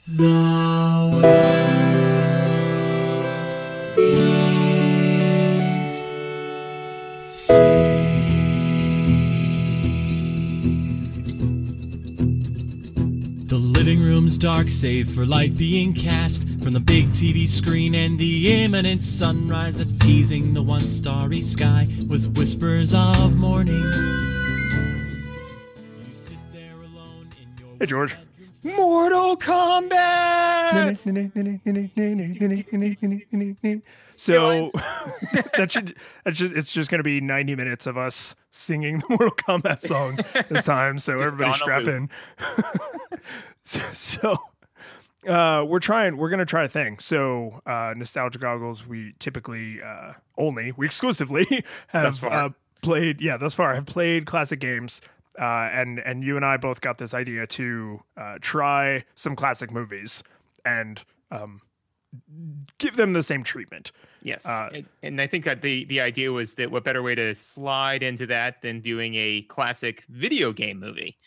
The world is saved. The living room's dark, save for light being cast from the big TV screen and the imminent sunrise that's teasing the one starry sky with whispers of morning. You sit there alone in your Hey, George. Mortal Kombat! So it's just going to be 90 minutes of us singing the Mortal Kombat song this time. So everybody strap in. So we're going to try a thing. So Nostalgia Goggles, we typically we exclusively have played classic games. And you and I both got this idea to try some classic movies and give them the same treatment. Yes. And I think that the idea was that what better way to slide into that than doing a classic video game movie?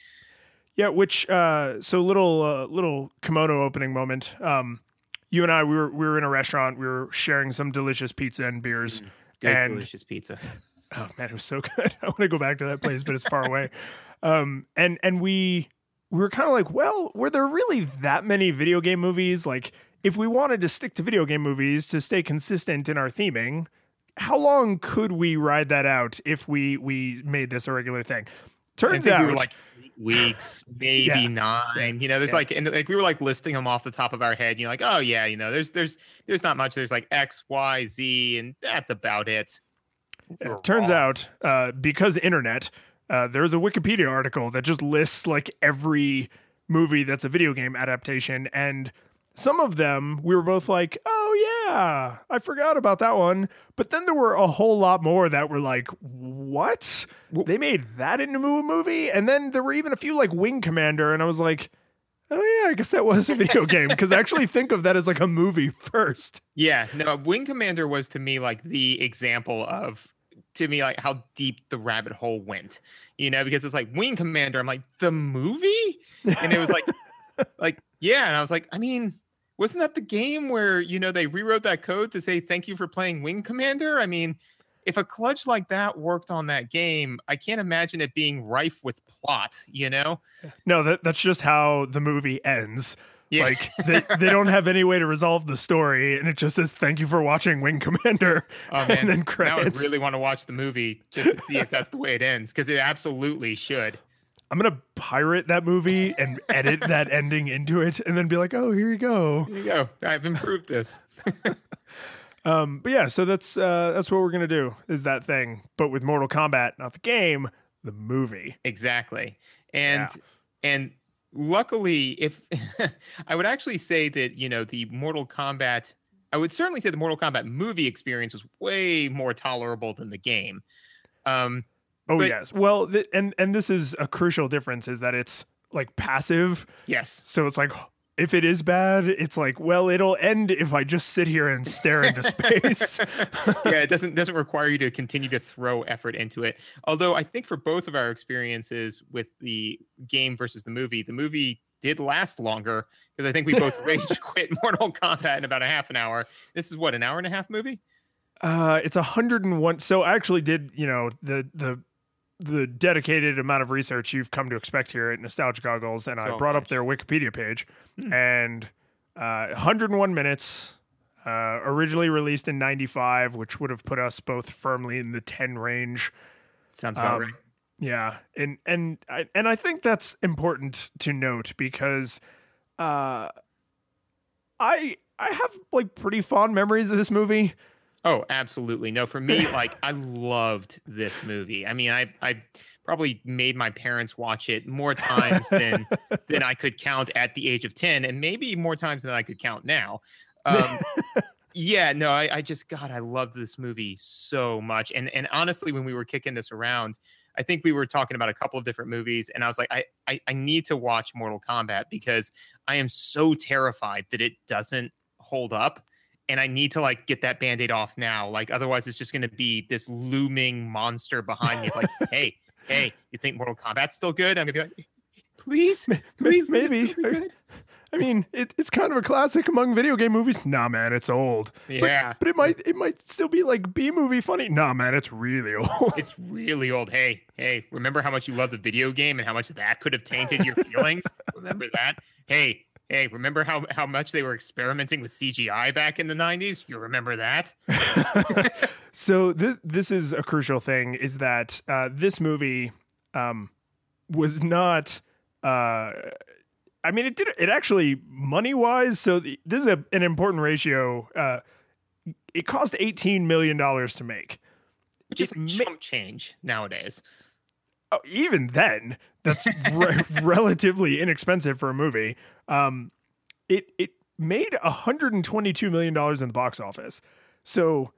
Yeah, which so little kimono opening moment. You and I we were in a restaurant, we were sharing some delicious pizza and beers. Good delicious pizza. Oh man, it was so good. I want to go back to that place, but it's far away. And we were kind of like, well, were there really that many video game movies? Like, if we wanted to stick to video game movies to stay consistent in our theming, how long could we ride that out if we made this a regular thing? Turns out we were like 8 weeks, maybe 9. You know, there's like we were like listing them off the top of our head. You know, like, oh yeah, you know, there's not much. There's like X, Y, Z, and that's about it. It turns out, because internet, there's a Wikipedia article that just lists like every movie that's a video game adaptation, and some of them we were both like, oh yeah, I forgot about that one. But then there were a whole lot more that were like, what? They made that into a movie? And then there were even a few like Wing Commander, and I was like, oh yeah, I guess that was a video game, because I actually think of that as like a movie first. Yeah, no, Wing Commander was to me like the example of, to me, like how deep the rabbit hole went, you know, because it's like Wing Commander. I'm like, the movie? And it was like, yeah. And I was like, I mean, wasn't that the game where, you know, they rewrote that code to say, thank you for playing Wing Commander? I mean, if a kludge like that worked on that game, I can't imagine it being rife with plot, you know? No, that's just how the movie ends. Yeah. Like they don't have any way to resolve the story, and it just says thank you for watching Wing Commander. Oh man, and then credits. Now I really want to watch the movie just to see if that's the way it ends, because it absolutely should. I'm gonna pirate that movie and edit that ending into it, and then be like, oh, here you go. Here you go. I've improved this. But yeah, so that's what we're gonna do, is that thing, but with Mortal Kombat, not the game, the movie. Exactly. And luckily, if I would actually say that, you know, I would certainly say the Mortal Kombat movie experience was way more tolerable than the game. Yes. Well, and this is a crucial difference, is that it's like passive. Yes. So it's like, if it is bad, it's like, well, it'll end if I just sit here and stare into space. Yeah, it doesn't require you to continue to throw effort into it. Although I think for both of our experiences with the game versus the movie did last longer, because I think we both rage quit Mortal Kombat in about a half an hour. This is what, an hour and a half movie? It's 101. So I actually did, you know, the dedicated amount of research you've come to expect here at Nostalgia Goggles, and I brought up their Wikipedia page, and 101 minutes, originally released in 95, which would have put us both firmly in the 10 range. Sounds about right. Yeah, and I think that's important to note, because I have like pretty fond memories of this movie. Oh, absolutely. No, for me, like, I loved this movie. I mean, I probably made my parents watch it more times than I could count at the age of 10, and maybe more times than I could count now. Yeah, no, I loved this movie so much. And honestly, when we were kicking this around, I think we were talking about a couple of different movies, and I was like, I need to watch Mortal Kombat, because I am so terrified that it doesn't hold up. And I need to like get that Band-Aid off now. Like, otherwise it's just going to be this looming monster behind me. Like, hey, you think Mortal Kombat's still good? I'm going to be like, please, maybe. I mean, it's kind of a classic among video game movies. Nah, man, it's old. Yeah. But it might still be like B-movie funny. Nah, man, it's really old. It's really old. Hey, remember how much you loved the video game and how much that could have tainted your feelings? Remember that? Hey, remember how much they were experimenting with CGI back in the 90s? You remember that? So this is a crucial thing, is that this movie was not... I mean, it actually, money-wise, so this is an important ratio. It cost $18 million to make. Which is chump change nowadays. Oh, even then, that's relatively inexpensive for a movie. It made $122 million in the box office. So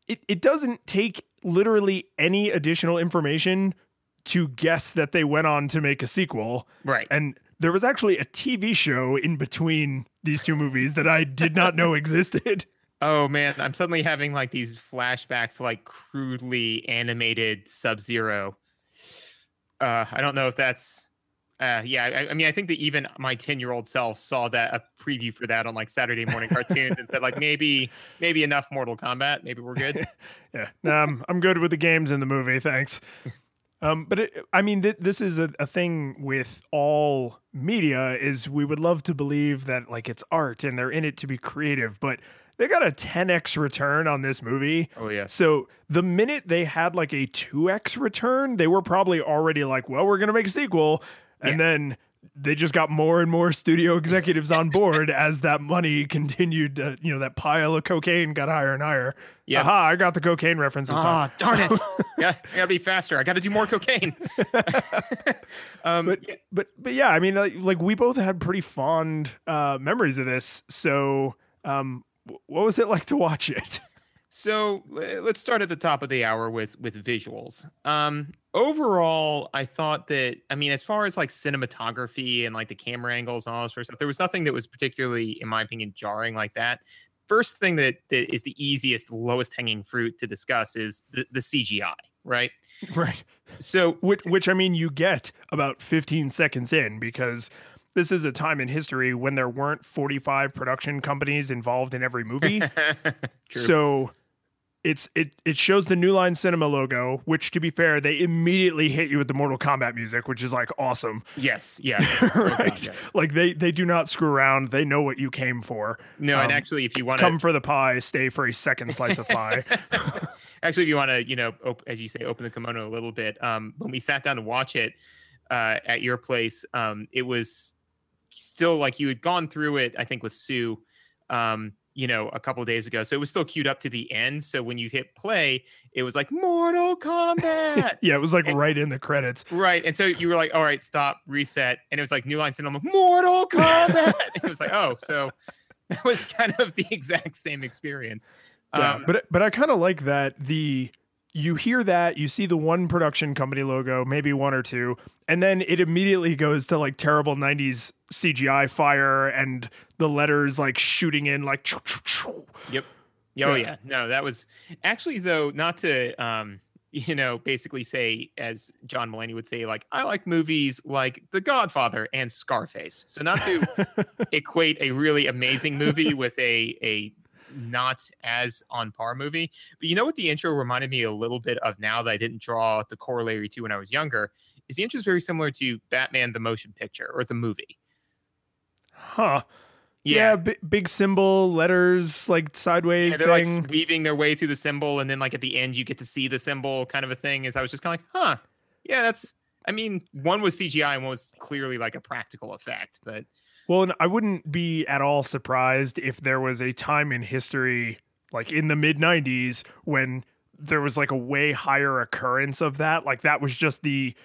it doesn't take literally any additional information to guess that they went on to make a sequel. Right. And there was actually a TV show in between these two movies that I did not know existed. Oh man, I'm suddenly having like these flashbacks to like crudely animated Sub-Zero. I don't know if that's yeah, I mean, I think that even my 10-year-old self saw that a preview for that on like Saturday morning cartoons and said like maybe enough Mortal Kombat, maybe we're good. Yeah, no, I'm good with the games in the movie, thanks. But I mean, this is a thing with all media, is we would love to believe that like it's art and they're in it to be creative, but they got a 10x return on this movie. Oh yeah. So the minute they had like a 2x return, they were probably already like, well, we're gonna make a sequel, and then they just got more and more studio executives on board as that money continued to, that pile of cocaine got higher and higher. Yeah. Aha, I got the cocaine references. Darn it. Yeah, I gotta be faster. I gotta do more cocaine. But yeah, I mean, like we both had pretty fond memories of this. So what was it like to watch it? So let's start at the top of the hour with visuals. Overall, I thought that, I mean, as far as like cinematography and like the camera angles and all this sort of stuff, there was nothing that was particularly, in my opinion, jarring like that. First thing that is the easiest, lowest hanging fruit to discuss is the CGI, right? Right. So, which I mean, you get about 15 seconds in, because this is a time in history when there weren't 45 production companies involved in every movie. True. So it shows the New Line Cinema logo, which, to be fair, they immediately hit you with the Mortal Kombat music, which is like awesome. Yes. Right. Oh God, yes. Like they do not screw around. They know what you came for. No, and actually, if you want to come for the pie, stay for a second slice of pie. Actually, if you want to, as you say, open the kimono a little bit. When we sat down to watch it at your place, it was still like you had gone through it, I think, with Sue. A couple of days ago. So it was still queued up to the end. So when you hit play, it was like Mortal Kombat. Yeah, it was like right in the credits. Right. And so you were like, all right, stop, reset. And it was like New Line Cinema, Mortal Kombat. It was like, oh, so that was kind of the exact same experience. Yeah, but I kind of like that you hear that, you see the one production company logo, maybe one or two, and then it immediately goes to like terrible 90s CGI fire and the letters like shooting in like. Yep. Oh yeah. No, that was actually, though, not to, basically say, as John Mulaney would say, like, I like movies like The Godfather and Scarface. So not to equate a really amazing movie with a not as on par movie, but you know what the intro reminded me a little bit of now that I didn't draw the corollary to when I was younger, is the intro is very similar to Batman the Motion Picture or the movie. Huh. Yeah, big symbol, letters, like sideways they're thing. Like weaving their way through the symbol, and then like at the end you get to see the symbol, kind of a thing. Is I was just kind of like, huh, yeah, that's. I mean, one was CGI and one was clearly like a practical effect, but. Well, and I wouldn't be at all surprised if there was a time in history, like in the mid 90s, when there was like a way higher occurrence of that. Like that was just the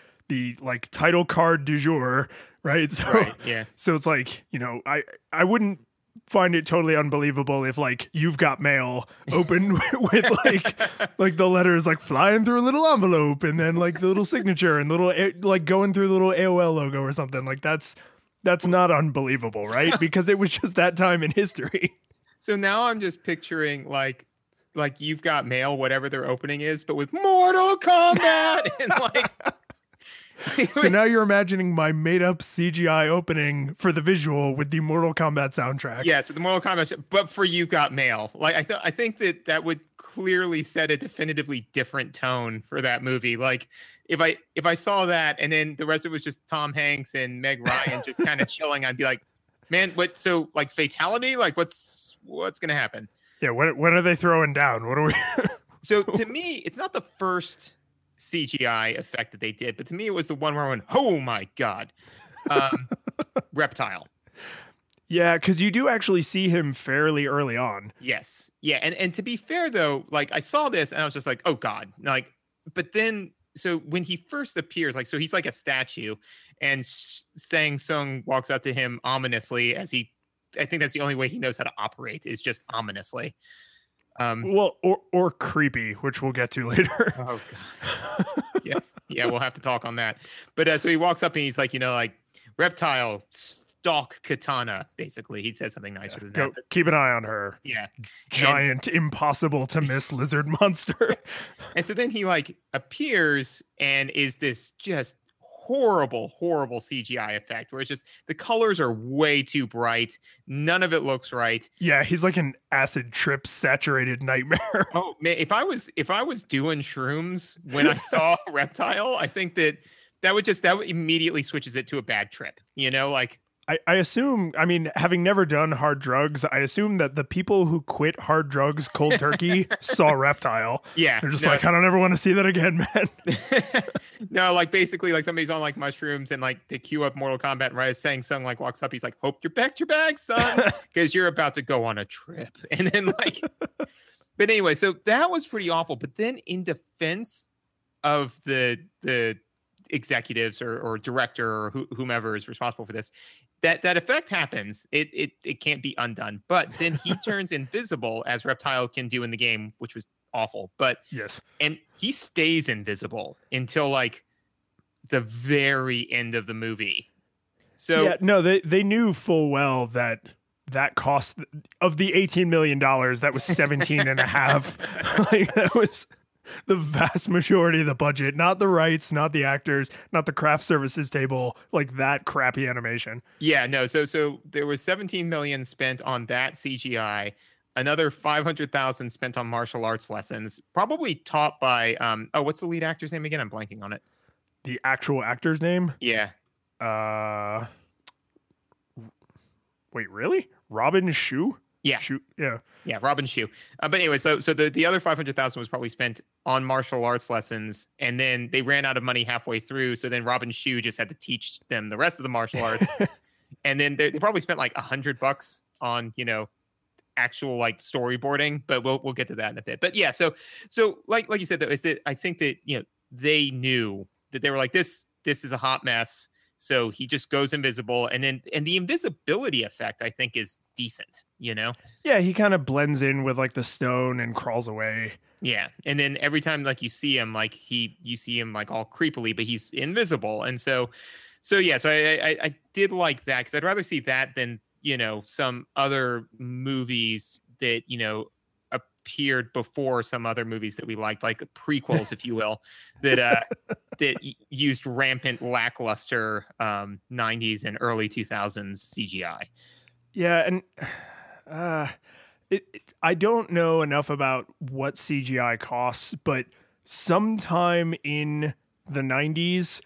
like title card du jour, right? So, right, yeah. So it's like, I wouldn't find it totally unbelievable if like You've Got Mail opened with like the letters like flying through a little envelope and then like the little signature and little like going through the little AOL logo or something. Like that's not unbelievable, right? Because it was just that time in history. So now I'm just picturing like You've Got Mail, whatever their opening is, but with Mortal Kombat and like So now you're imagining my made-up CGI opening for the visual with the Mortal Kombat soundtrack. Yeah, so the Mortal Kombat, but for You Got Mail. Like I think that would clearly set a definitively different tone for that movie. Like if I saw that and then the rest of it was just Tom Hanks and Meg Ryan just kind of chilling, I'd be like, man, what? So like fatality? Like what's gonna happen? Yeah, when are they throwing down? What are we? So to me, it's not the first CGI effect that they did, but to me, it was the one where I went, "Oh my god!" Reptile. Yeah, because you do actually see him fairly early on. Yes, yeah, and to be fair though, like I saw this and I was just like, "Oh god!" Like, but then so when he first appears, like, so he's like a statue, and Sang Sung walks up to him ominously as he. I think that's the only way he knows how to operate is just ominously. Well, or creepy, which we'll get to later. Oh god. Yes. Yeah, we'll have to talk on that. But so he walks up and he's like, like reptile, stalk katana. Basically, he says something nicer than that. But, keep an eye on her. Yeah. Giant, impossible to miss lizard monster. And so then he like appears and is this just horrible CGI effect where it's just the colors are way too bright. None of it looks right. Yeah, he's like an acid trip saturated nightmare. Oh man, if I was doing shrooms when I saw Reptile, I think that would immediately switches it to a bad trip. Like I assume, I mean, having never done hard drugs, I assume that the people who quit hard drugs cold turkey saw Reptile. Yeah. They're just like, I don't ever want to see that again, man. No, like basically like somebody's on like mushrooms and like they queue up Mortal Kombat and right as Sang Sung like walks up, he's like, hope you packed your bag, son, because you're about to go on a trip. And then like, but anyway, so that was pretty awful. But then in defense of the executives or director or whomever is responsible for this, that effect happens. It can't be undone. But then he turns invisible as Reptile can do in the game, which was awful. But yes, and he stays invisible until like the very end of the movie. So yeah, no, they knew full well that cost of the $18 million, that was 17 and a half. Like that was the vast majority of the budget, not the rights, not the actors, not the craft services table, like that crappy animation. Yeah, no. So there was 17 million spent on that CGI, another 500,000 spent on martial arts lessons, probably taught by what's the lead actor's name again? I'm blanking on it. The actual actor's name? Yeah. Wait, really? Robin Shu? Yeah. Yeah, Robin Shu. But anyway, so the other 500,000 was probably spent on martial arts lessons, and then they ran out of money halfway through. So then Robin Shu just had to teach them the rest of the martial arts, and then they probably spent like $100 on actual like storyboarding. But we'll get to that in a bit. But yeah, so like you said though, is that I think that they knew that they were like this is a hot mess. So he just goes invisible, and the invisibility effect I think is decent, Yeah, he kind of blends in with like the stone and crawls away. Yeah, and then every time like you see him, like you see him like all creepily, but he's invisible, and so yeah, so I did like that because I'd rather see that than some other movies that appeared before some other movies that we liked, like prequels, if you will, that used rampant lackluster 90s and early 2000s CGI. Yeah, and I don't know enough about what CGI costs, but sometime in the 90s,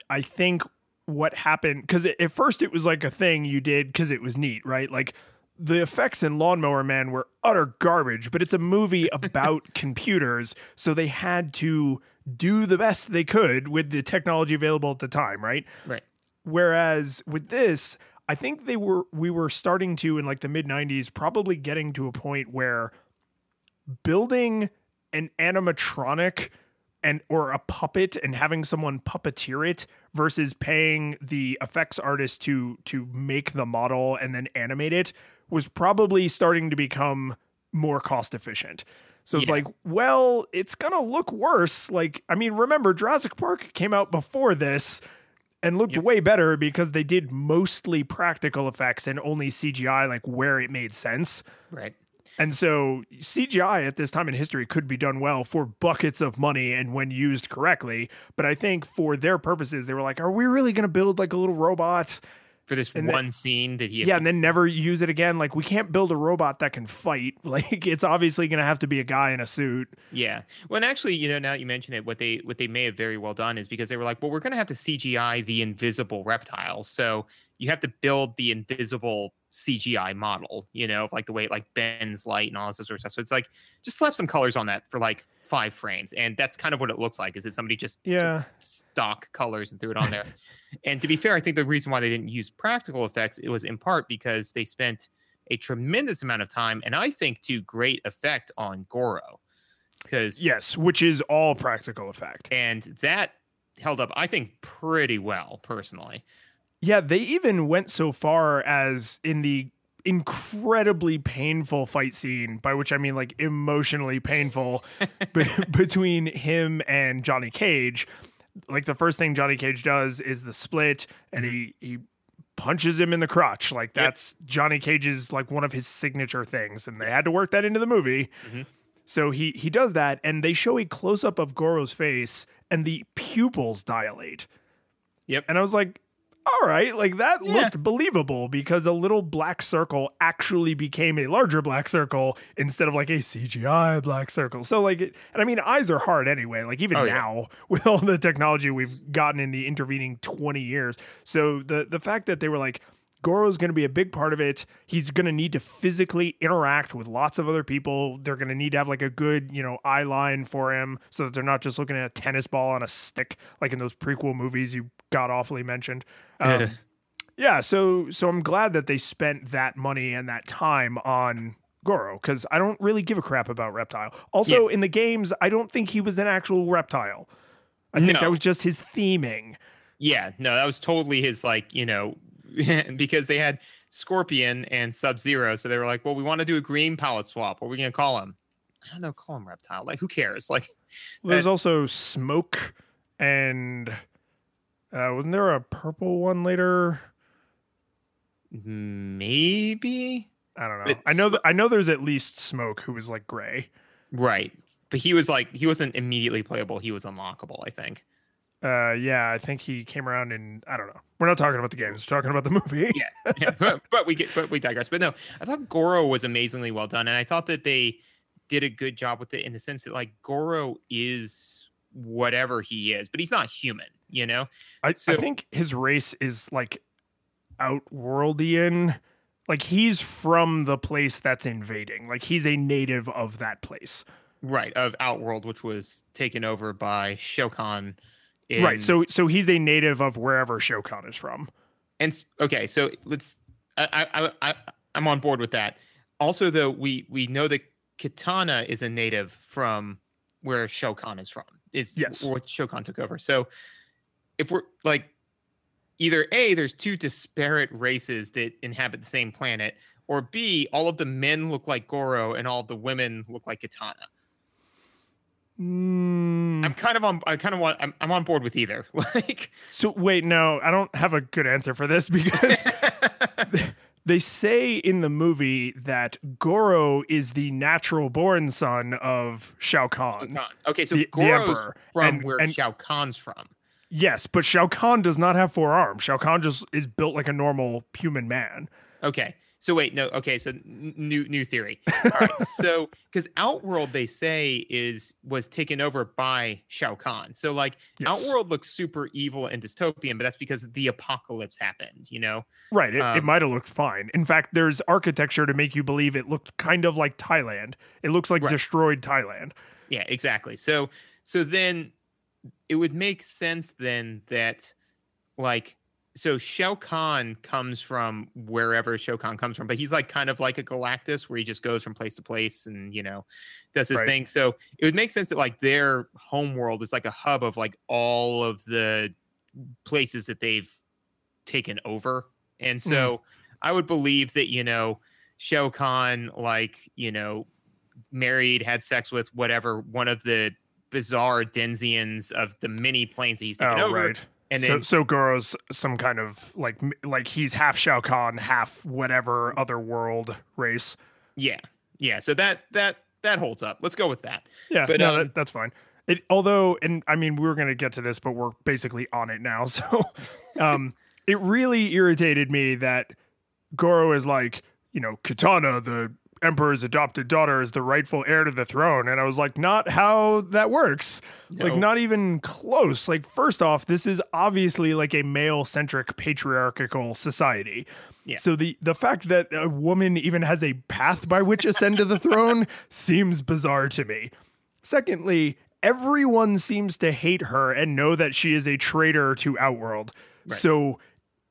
I think what happened, because at first it was like a thing you did because it was neat, right? Like the effects in Lawnmower Man were utter garbage, but it's a movie about computers, so they had to do the best they could with the technology available at the time, right? Right. Whereas with this, I think we were starting to, in like the mid 90s, probably getting to a point where building an animatronic or a puppet and having someone puppeteer it versus paying the effects artist to make the model and then animate it was probably starting to become more cost efficient. So it's like, well, it's going to look worse. Like, I mean, remember Jurassic Park came out before this and looked way better because they did mostly practical effects and only CGI, like where it made sense. Right. And so CGI at this time in history could be done well for buckets of money and when used correctly. But I think for their purposes, they were like, are we really going to build like a little robot for this scene that he and then never use it again? Like, we can't build a robot that can fight. Like, it's obviously going to have to be a guy in a suit. Yeah. Well, and actually, now that you mention it, what they may have very well done is because they were like, well, we're going to have to CGI the invisible reptile. So you have to build the invisible CGI model, of like the way it like bends light and all this sort of stuff. So it's like, just slap some colors on that for like 5 frames. And that's kind of what it looks like, is that somebody just sort of stock colors and threw it on there. And to be fair, I think the reason why they didn't use practical effects, it was in part because they spent a tremendous amount of time, and I think to great effect, on Goro. Yes, which is all practical effect. And that held up, I think, pretty well, personally. Yeah, they even went so far as in the incredibly painful fight scene, by which I mean like emotionally painful, between him and Johnny Cage. Like, the first thing Johnny Cage does is the split, and he punches him in the crotch. Like, that's Johnny Cage's, like, one of his signature things, and they had to work that into the movie. Mm-hmm. So he does that, and they show a close-up of Goro's face, and the pupils dilate. Yep. And I was like, all right, like, that looked believable, because a little black circle actually became a larger black circle instead of like a CGI black circle. So like, and I mean, eyes are hard anyway, like even now with all the technology we've gotten in the intervening 20 years. So the fact that they were like, Goro's going to be a big part of it. He's going to need to physically interact with lots of other people. They're going to need to have like a good, eye line for him, so that they're not just looking at a tennis ball on a stick, like in those prequel movies you god awfully mentioned. So I'm glad that they spent that money and that time on Goro, because I don't really give a crap about Reptile. Also, in the games, I don't think he was an actual reptile. I think that was just his theming. Yeah, no, that was totally his, like, because they had Scorpion and Sub-Zero, so they were like, well, we want to do a green palette swap. What are we going to call him? I don't know, call him Reptile. Like, who cares? Like, there's also Smoke, and wasn't there a purple one later? Maybe? I don't know. I know there's at least Smoke, who was like gray. Right. But he wasn't immediately playable. He was unlockable, I think. I think he came around in, I don't know. We're not talking about the games. We're talking about the movie. But we digress. But no, I thought Goro was amazingly well done, and I thought that they did a good job with it in the sense that, like, Goro is whatever he is, but he's not human, I think his race is like Outworldian. Like, he's from the place that's invading. Like, he's a native of that place. Right, of Outworld, which was taken over by Shao Kahn. Right, so he's a native of wherever Shao Kahn is from. And okay, so let's. I'm on board with that. Also, though, we know that Kitana is a native from where Shao Kahn is from. What Shao Kahn took over. So if we're like, either A, there's 2 disparate races that inhabit the same planet, or B, all of the men look like Goro and all of the women look like Kitana. I'm on board with either. Like, so wait, no, I don't have a good answer for this, because they say in the movie that Goro is the natural born son of Shao Kahn. Okay, so Goro's from where Shao Kahn's from. Yes, but Shao Kahn does not have 4 arms. Shao Kahn just is built like a normal human man. Okay. So wait, no. Okay, so new theory. All right. So because Outworld, they say, was taken over by Shao Kahn. So like, Outworld looks super evil and dystopian, but that's because the apocalypse happened. Right. It might have looked fine. In fact, there's architecture to make you believe it looked kind of like Thailand. It looks like destroyed Thailand. Yeah, exactly. So then it would make sense then that, like, so Shao Kahn comes from wherever Shao Kahn comes from, but he's like kind of like a Galactus, where he just goes from place to place and, does his thing. So it would make sense that, like, their home world is like a hub of like all of the places that they've taken over. And so I would believe that, Shao Kahn, like, married, had sex with whatever, one of the bizarre Denzians of the many planes that he's taken over. Right. And then, so Goro's some kind of like he's half Shao Kahn, half whatever other world race. Yeah. Yeah. So that holds up. Let's go with that. Yeah, But no, that's fine. Although, and I mean, we were going to get to this, but we're basically on it now. So, it really irritated me that Goro is like, Kitana, the Emperor's adopted daughter, is the rightful heir to the throne. And I was like, not how that works. No. Like, not even close. Like, first off, this is obviously like a male-centric patriarchal society. Yeah. So the fact that a woman even has a path by which ascend to the throne seems bizarre to me. Secondly, everyone seems to hate her and know that she is a traitor to Outworld. Right. So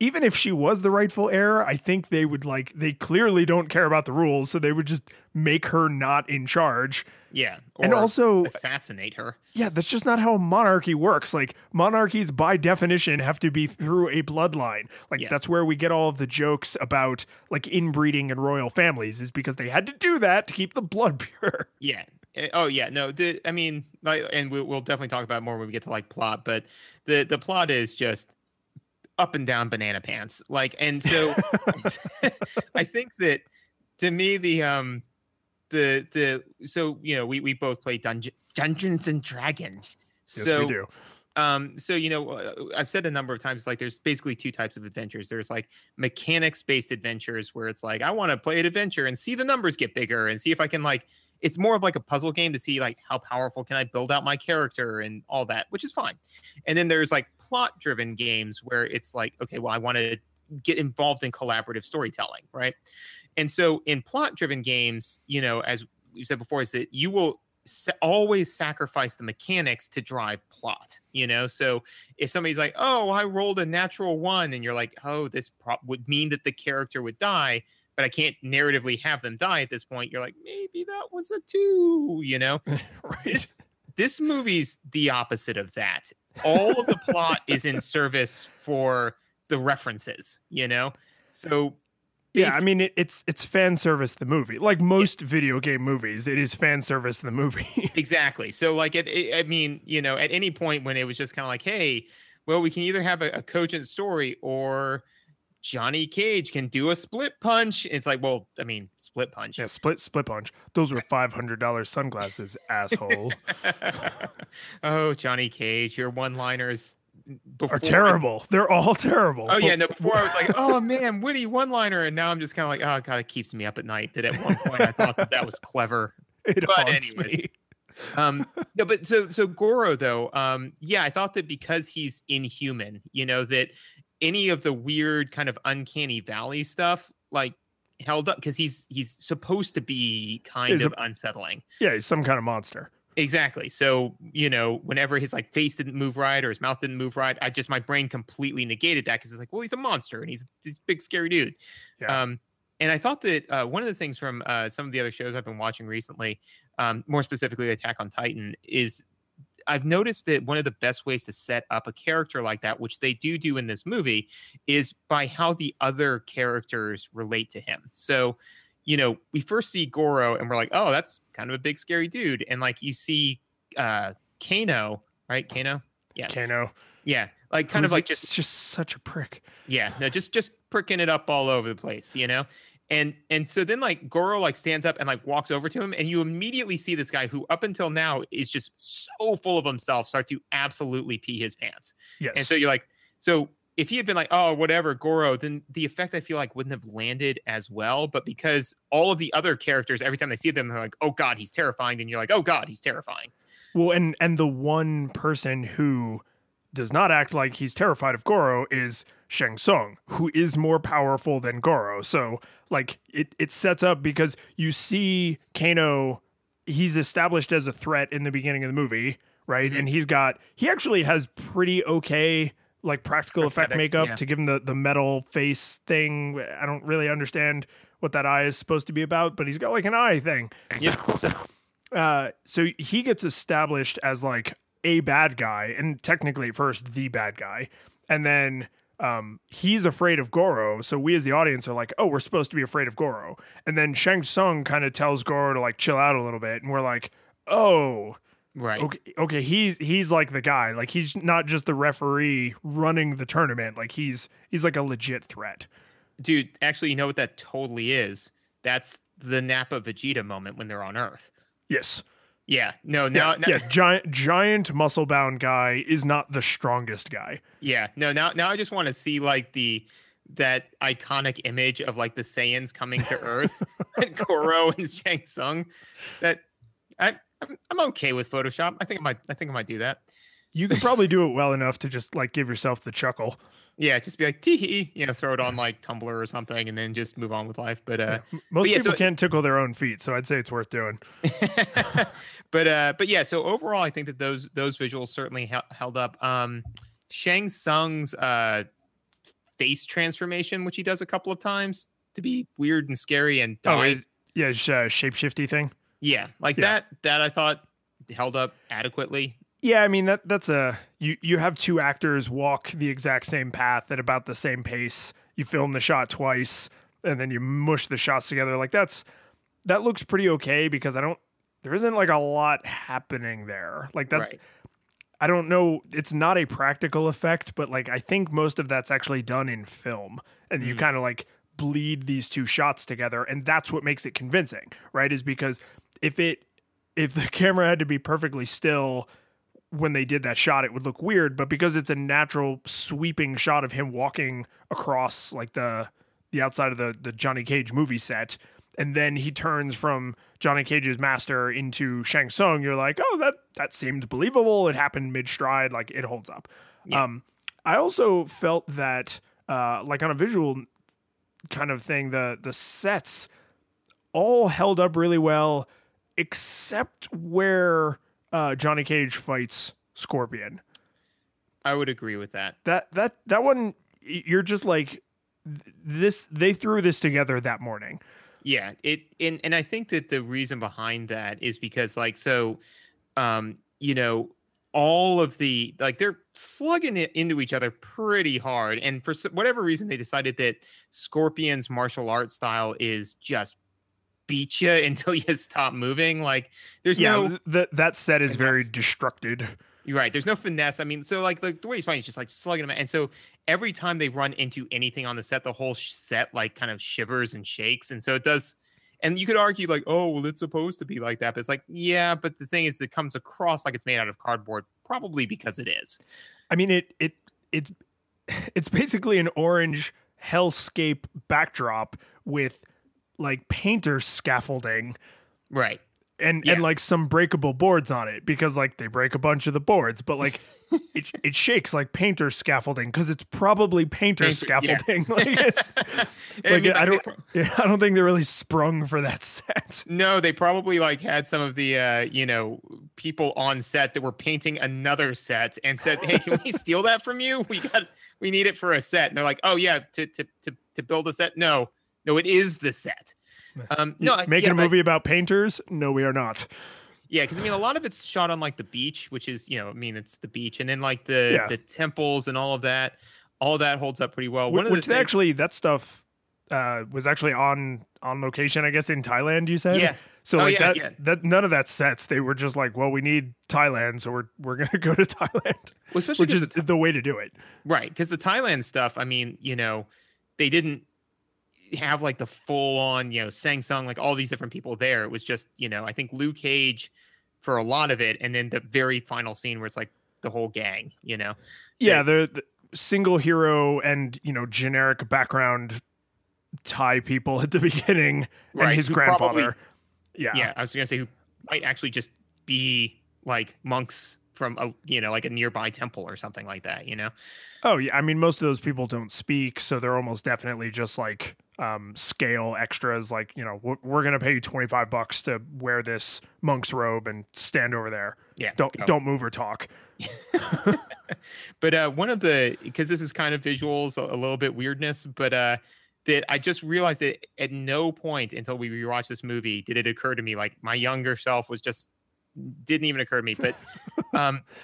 even if she was the rightful heir, I think they would they clearly don't care about the rules, so they would just make her not in charge. Yeah. And also assassinate her. Yeah, that's just not how monarchy works. Like, monarchies by definition have to be through a bloodline. Like, that's where we get all of the jokes about like inbreeding in royal families, is because they had to do that to keep the blood pure. Yeah. Oh yeah. No, I mean, and we'll definitely talk about it more when we get to like plot, but the plot is just up and down banana pants. Like, and so I think that to me, so, we both play Dungeons and Dragons. Yes, So we do. So, I've said a number of times, like, there's basically two types of adventures. There's like mechanics-based adventures where it's like, I want to play an adventure and see the numbers get bigger and see if I can it's more of like a puzzle game to see like how powerful can I build out my character and all that, which is fine. And then there's like plot-driven games where it's like, okay, well, I want to get involved in collaborative storytelling, right? And so in plot-driven games, as you said before, is that you will always sacrifice the mechanics to drive plot, So if somebody's like, oh, I rolled a natural 1, and you're like, oh, this would mean that the character would die, but I can't narratively have them die at this point. You're like, maybe that was a 2, Right. This movie's the opposite of that. All of the plot is in service for the references, So yeah, I mean, it's fan service the movie. Like most video game movies, it is fan service the movie. Exactly. So like, at any point when it was just kind of like, hey, well, we can either have a cogent story or Johnny Cage can do a split punch. It's like, well, I mean, split punch. Yeah, split punch. Those were $500 sunglasses, asshole. Oh, Johnny Cage, your one-liners are terrible. They're all terrible. Oh yeah, no. Before I was like, oh man, witty one-liner, and now I'm just kind of like, oh god, it keeps me up at night. That at one point I thought that was clever. It but haunts anyways, me. No, but so Goro though, I thought that because he's inhuman, that any of the weird kind of uncanny valley stuff like held up because he's supposed to be kind of unsettling. Yeah, he's some kind of monster. Exactly. So, whenever his like face didn't move right or his mouth didn't move right, my brain completely negated that because it's like, well, he's a monster and he's this big scary dude. Yeah. And I thought that one of the things from some of the other shows I've been watching recently, more specifically Attack on Titan, is I've noticed that one of the best ways to set up a character like that, which they do in this movie, is by how the other characters relate to him. So, we first see Goro and we're like, oh, that's kind of a big, scary dude. And like you see Kano, right? Kano? Yeah. Kano. Yeah. Like kind of like just such a prick. Yeah. No, just pricking it up all over the place, And so then like Goro like stands up and like walks over to him and you immediately see this guy who up until now is just so full of himself start to absolutely pee his pants. Yes. And so you're like, so if he had been like, oh, whatever, Goro, then the effect I feel like wouldn't have landed as well. But because all of the other characters, every time they see them, they're like, oh God, he's terrifying. And you're like, oh God, he's terrifying. Well, and the one person who does not act like he's terrified of Goro is Shang Tsung, who is more powerful than Goro. So like it sets up because you see Kano, he's established as a threat in the beginning of the movie, right? Mm-hmm. And he actually has pretty okay like practical effect makeup to give him the metal face thing. I don't really understand what that eye is supposed to be about, but he's got like an eye thing. Yeah. So he gets established as like a bad guy, and technically at first the bad guy, and then he's afraid of Goro. So we as the audience are like, oh, we're supposed to be afraid of Goro. And then Shang Tsung kind of tells Goro to like chill out a little bit, and we're like, oh, right, okay, he's like the guy. Like he's not just the referee running the tournament. Like he's like a legit threat. Dude, actually, you know what that totally is? that's the Nappa Vegeta moment when they're on Earth. Yes. Yeah. No. Now. Giant muscle bound guy is not the strongest guy. Yeah. No. Now I just want to see like that iconic image of like the Saiyans coming to Earth and Goro and Shang Tsung. That I'm okay with Photoshop. I think I might do that. You could probably do it well enough to just like give yourself the chuckle. Yeah, just be like tee, throw it on like Tumblr or something, and then just move on with life. But most people can't tickle their own feet, so I'd say it's worth doing. but yeah, so overall, I think that those visuals certainly held up. Shang Tsung's face transformation, which he does a couple of times to be weird and scary and shapeshifty thing. Yeah, that I thought held up adequately. Yeah, I mean that's you have two actors walk the exact same path at about the same pace. You film the shot twice and then you mush the shots together. Like that looks pretty okay because there isn't like a lot happening there. Like that right. I don't know, it's not a practical effect, but like I think most of that's actually done in film and you kind of like bleed these two shots together and that's what makes it convincing, right? Is because if the camera had to be perfectly still when they did that shot, it would look weird, but because it's a natural sweeping shot of him walking across like the outside of the Johnny Cage movie set, and then he turns from Johnny Cage's master into Shang Tsung, you're like, oh, that seemed believable. It happened mid-stride, like it holds up. Yeah. I also felt that like on a visual kind of thing, the sets all held up really well, except where Johnny Cage fights Scorpion. I would agree with that. That one, you're just like this. They threw this together that morning. Yeah, and I think that the reason behind that is because all of the they're slugging it into each other pretty hard, and for whatever reason they decided that Scorpion's martial arts style is just beat you until you stop moving. Like there's that set is finesse. Very destructed. You're right. There's no finesse. I mean, so like the way he's fighting is just like slugging them. And so every time they run into anything on the set, the whole set like kind of shivers and shakes. And so it does. And you could argue like, oh, well, it's supposed to be like that. But it's like, yeah, but the thing is, it comes across like it's made out of cardboard, probably because it is. I mean, it's basically an orange hellscape backdrop with like painter scaffolding, right? And like some breakable boards on it because like they break a bunch of the boards, but like it shakes like painter scaffolding because it's probably painter scaffolding. Yeah. Like it's like I don't think they really sprung for that set. No, they probably like had some of the people on set that were painting another set and said, "Hey, can we steal that from you? We need it for a set." And they're like, "Oh yeah, to build a set? No, it is the set." Making a movie about painters? No, we are not. Yeah, because I mean, a lot of it's shot on like the beach, which is it's the beach, and then like the temples and all of that holds up pretty well. That stuff was actually on location, I guess, in Thailand. You said, yeah. So that none of that sets. They were just like, well, we need Thailand, so we're gonna go to Thailand, which is the way to do it, right? Because the Thailand stuff, I mean, they didn't have like the full on Shang Tsung, like all these different people there. It was just I think Liu Cage for a lot of it, and then the very final scene where it's like the whole gang. The single hero and generic background Thai people at the beginning, right, and his grandfather. I was gonna say who might actually just be like monks from like a nearby temple or something like that. Oh yeah, I mean most of those people don't speak, so they're almost definitely just like scale extras. Like we're gonna pay you $25 to wear this monk's robe and stand over there. Yeah, don't move or talk. But one of the, because this is kind of visuals, a little bit weirdness, but that I just realized that at no point until we rewatched this movie did it occur to me, like my younger self didn't even occur to me. But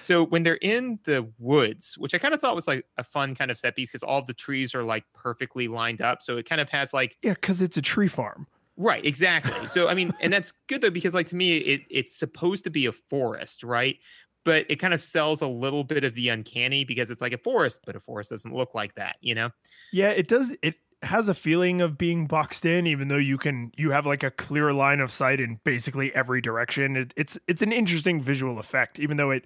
so when they're in the woods, which I kind of thought was like a fun kind of set piece because all of the trees are like perfectly lined up, so it kind of has like, yeah, because it's a tree farm, right? Exactly. So I mean, and that's good though, because like to me it's supposed to be a forest, right? But it kind of sells a little bit of the uncanny because it's like a forest, but a forest doesn't look like that, Yeah, it does. has a feeling of being boxed in, even though you have like a clear line of sight in basically every direction. It's an interesting visual effect, even though it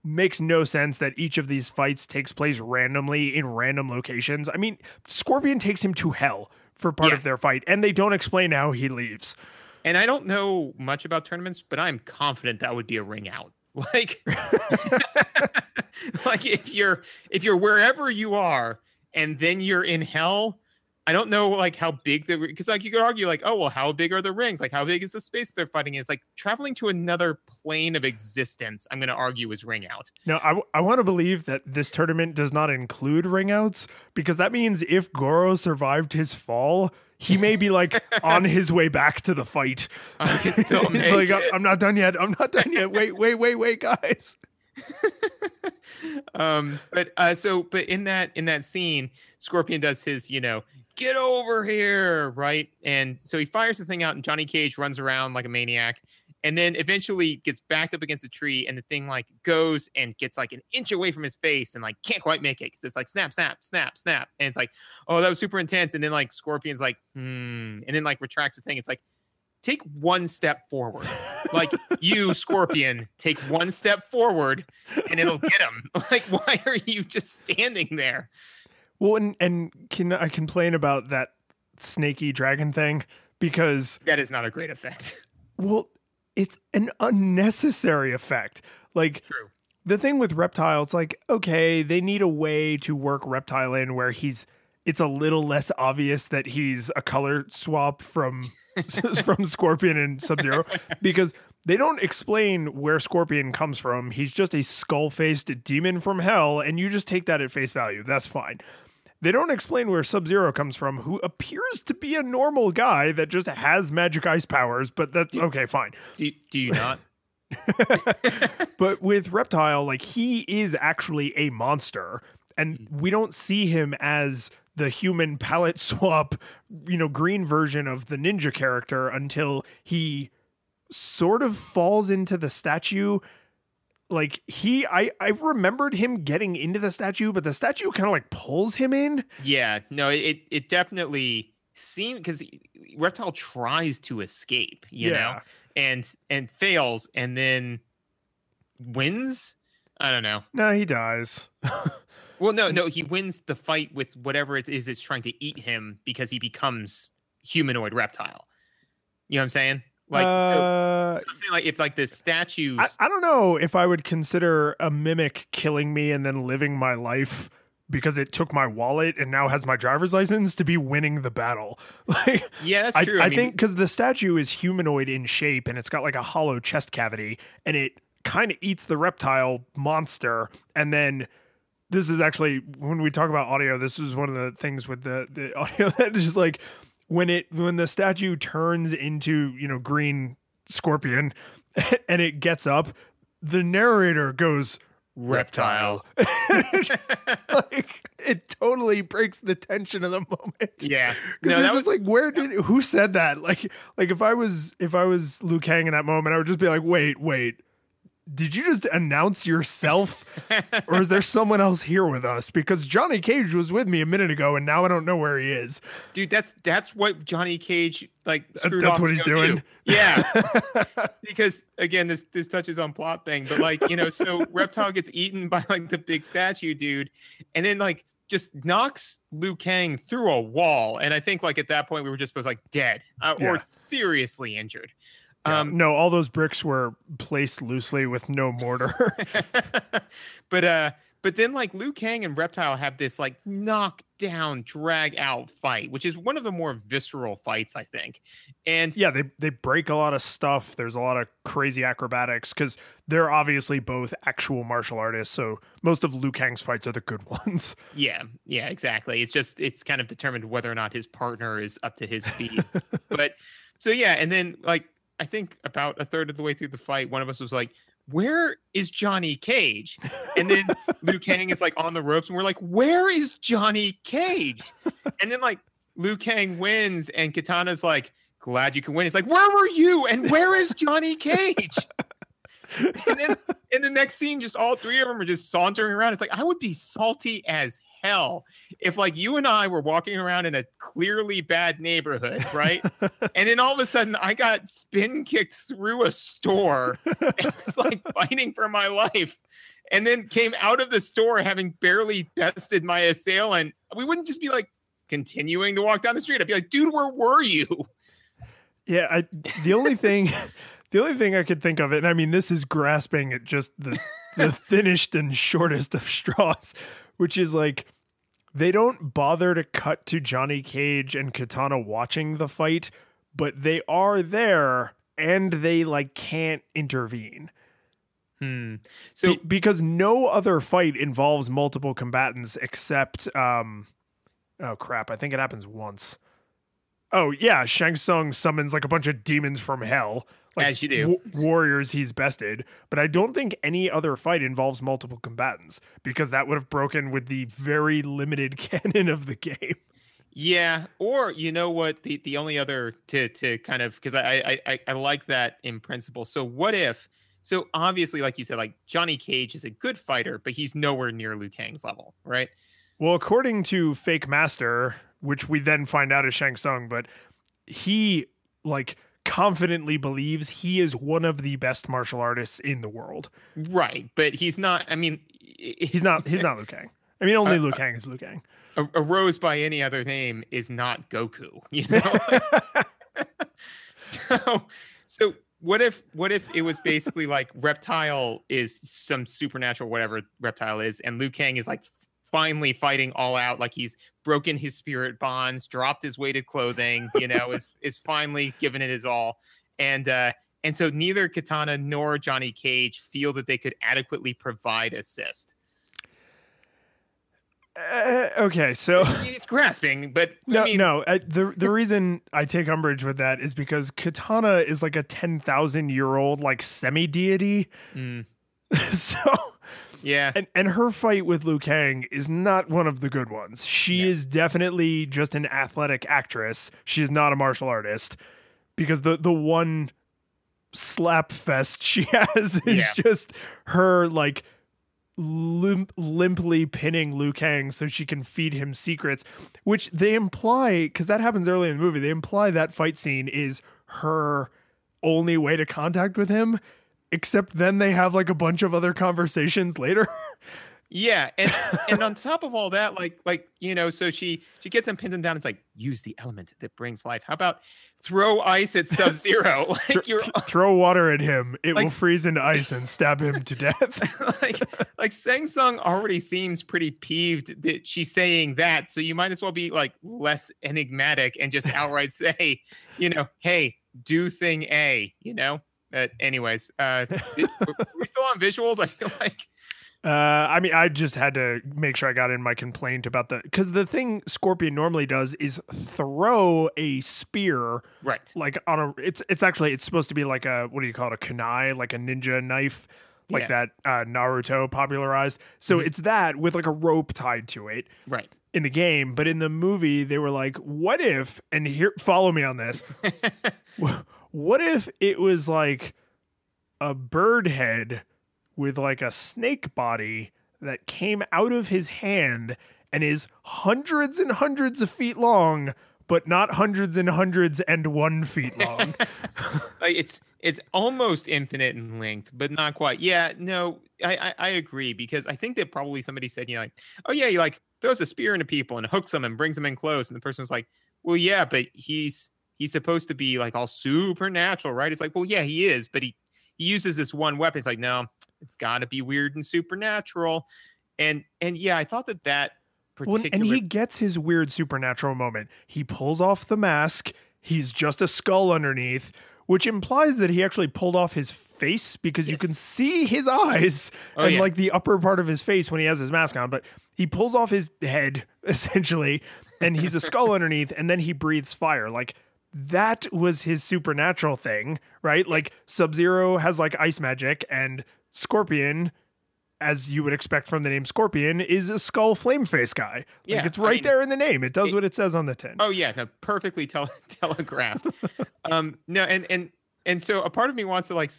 makes no sense that each of these fights takes place randomly in random locations. I mean, Scorpion takes him to hell for part of their fight, and they don't explain how he leaves. And I don't know much about tournaments, but I'm confident that would be a ring out. Like, like if you're wherever you are and then you're in hell, I don't know like how big because like you could argue like, oh, well, how big are the rings? Like how big is the space they're fighting in? It's like traveling to another plane of existence. I'm going to argue is ring out. Now, I want to believe that this tournament does not include ring outs, because that means if Goro survived his fall, he may be like on his way back to the fight. It's like, I'm not done yet. I'm not done yet. Wait, guys. But in that scene, Scorpion does his, get over here, right? And so he fires the thing out, and Johnny Cage runs around like a maniac, and then eventually gets backed up against a tree, and the thing like goes and gets like an inch away from his face and like can't quite make it because it's like snap, snap, snap, snap, and it's like, oh, that was super intense. And then like Scorpion's like, and then like retracts the thing. It's like, take one step forward. Like, you, Scorpion, take one step forward and it'll get him. Like, why are you just standing there? Well, and can I complain about that snaky dragon thing? Because that is not a great effect. Well, it's an unnecessary effect. Like, true. The thing with Reptile, it's like, okay, they need a way to work Reptile in where it's a little less obvious that he's a color swap from Scorpion and Sub-Zero, because they don't explain where Scorpion comes from. He's just a skull-faced demon from hell, and you just take that at face value. That's fine. They don't explain where Sub-Zero comes from, who appears to be a normal guy that just has magic ice powers, but that's okay, fine. Do you not? But with Reptile, like, he is actually a monster, and we don't see him as the human palette swap, green version of the ninja character until he sort of falls into the statue. Like, I remembered him getting into the statue, but the statue kind of like pulls him in. Yeah, no, it definitely seemed, because Reptile tries to escape, you know, and fails, and then wins. I don't know. No, he dies. Well, no, he wins the fight with whatever it is that's trying to eat him, because he becomes humanoid Reptile. You know what I'm saying? Like, so I'm saying, like, it's like the statues. I don't know if I would consider a mimic killing me and then living my life because it took my wallet and now has my driver's license to be winning the battle. Like, yeah, that's true. I think because the statue is humanoid in shape and it's got like a hollow chest cavity, and it kind of eats the reptile monster. And then this is actually, when we talk about audio, this is one of the things with the audio that is just like, when the statue turns into, green Scorpion and it gets up, the narrator goes, reptile. Like, it totally breaks the tension of the moment. Yeah. Because no, that was like, who said that? Like if I was Liu Kang in that moment, I would just be like, wait. Did you just announce yourself, or is there someone else here with us? Because Johnny Cage was with me a minute ago, and now I don't know where he is. Dude, that's what Johnny Cage screwed that's off what he's doing. Do. Yeah, because again, this touches on plot thing, but so Reptile gets eaten by like the big statue dude, and then like just knocks Liu Kang through a wall, and I think like at that point we were just supposed like dead or seriously injured. No, all those bricks were placed loosely with no mortar. But then like Liu Kang and Reptile have this like knockdown, drag out fight, which is one of the more visceral fights, I think. And yeah, they break a lot of stuff. There's a lot of crazy acrobatics because they're obviously both actual martial artists. So most of Liu Kang's fights are the good ones. Yeah, exactly. It's kind of determined whether or not his partner is up to his speed. But so yeah, and then like, I think about a third of the way through the fight, one of us was like, where is Johnny Cage? And then Liu Kang is like on the ropes and we're like, where is Johnny Cage? And then like Liu Kang wins and Katana's like, glad you can win. He's like, where were you? And where is Johnny Cage? And then in the next scene, just all three of them are just sauntering around. It's like, I would be salty as hell if like you and I were walking around in a clearly bad neighborhood, right? And then all of a sudden I got spin kicked through a store and was like fighting for my life. And then came out of the store having barely bested my assailant. We wouldn't just be like continuing to walk down the street. I'd be like, dude, where were you? Yeah, the only thing I could think of it, and I mean, this is grasping at just the thinnest and shortest of straws, which is like, they don't bother to cut to Johnny Cage and Katana watching the fight, but they are there and they like can't intervene. So because no other fight involves multiple combatants except oh crap, I think it happens once. Oh yeah, Shang Tsung summons like a bunch of demons from hell, like as you do, warriors he's bested. But I don't think any other fight involves multiple combatants because that would have broken with the very limited canon of the game. Yeah, or you know what? The only other to kind of, because I like that in principle. So what if? So obviously, like you said, like Johnny Cage is a good fighter, but he's nowhere near Liu Kang's level, right? Well, according to Fake Master, which we then find out is Shang Tsung, but he like confidently believes he is one of the best martial artists in the world. Right, but he's not. I mean, he's not Liu Kang. I mean, only Liu Kang is Liu Kang. A rose by any other name is not Goku, you know? So what if it was basically like Reptile is some supernatural whatever Reptile is, and Liu Kang is like finally fighting all out, like he's broken his spirit bonds, dropped his weighted clothing, you know, is finally giving it his all. And so neither Katana nor Johnny Cage feel that they could adequately provide assist. Okay, so he's grasping, but the reason I take umbrage with that is because Katana is like a 10,000-year-old like semi-deity. So yeah, and her fight with Liu Kang is not one of the good ones. She is definitely just an athletic actress. She is not a martial artist, because the one slap fest she has is just her like limply pinning Liu Kang so she can feed him secrets, which they imply, because that happens early in the movie, they imply that fight scene is her only way to contact with him, except then they have like a bunch of other conversations later. Yeah, and on top of all that, like you know, so she gets him, pins him down. It's like, use the element that brings life. How about throw ice at Sub-Zero? Like throw water at him. It will freeze into ice and stab him to death. like Shang Tsung already seems pretty peeved that she's saying that. So you might as well be like less enigmatic and just outright say, you know, hey, do thing A. You know. But anyways, we're still on visuals. I feel like. I mean, I just had to make sure I got in my complaint about because the thing Scorpion normally does is throw a spear, right? Like it's supposed to be like a, what do you call it? A kunai, like a ninja knife, like that Naruto popularized. So it's that with like a rope tied to it, right? In the game, but in the movie they were like, what if? And here, follow me on this. What if it was like a bird head with like a snake body that came out of his hand and is hundreds and hundreds of feet long, but not hundreds and hundreds and 1 feet long? Like it's almost infinite in length, but not quite. Yeah, no, I agree, because I think that probably somebody said, you know, like, oh yeah, he like throws a spear into people and hooks them and brings them in close, and the person was like, well, yeah, but he's supposed to be like all supernatural, right? It's like, well, yeah, he is, but he uses this one weapon. It's like, no, it's got to be weird and supernatural. And yeah, I thought that particular... and he gets his weird supernatural moment. He pulls off the mask. He's just a skull underneath, which implies that he actually pulled off his face, because you can see his eyes and like the upper part of his face when he has his mask on. But he pulls off his head, essentially, and he's a skull underneath, and then he breathes fire. Like, that was his supernatural thing, right? Like Sub-Zero has like ice magic, and Scorpion, as you would expect from the name Scorpion, is a skull flame face guy. Like, it's right there in the name. It does what it says on the tin. Oh yeah, no, perfectly telegraphed. No, and so a part of me wants to like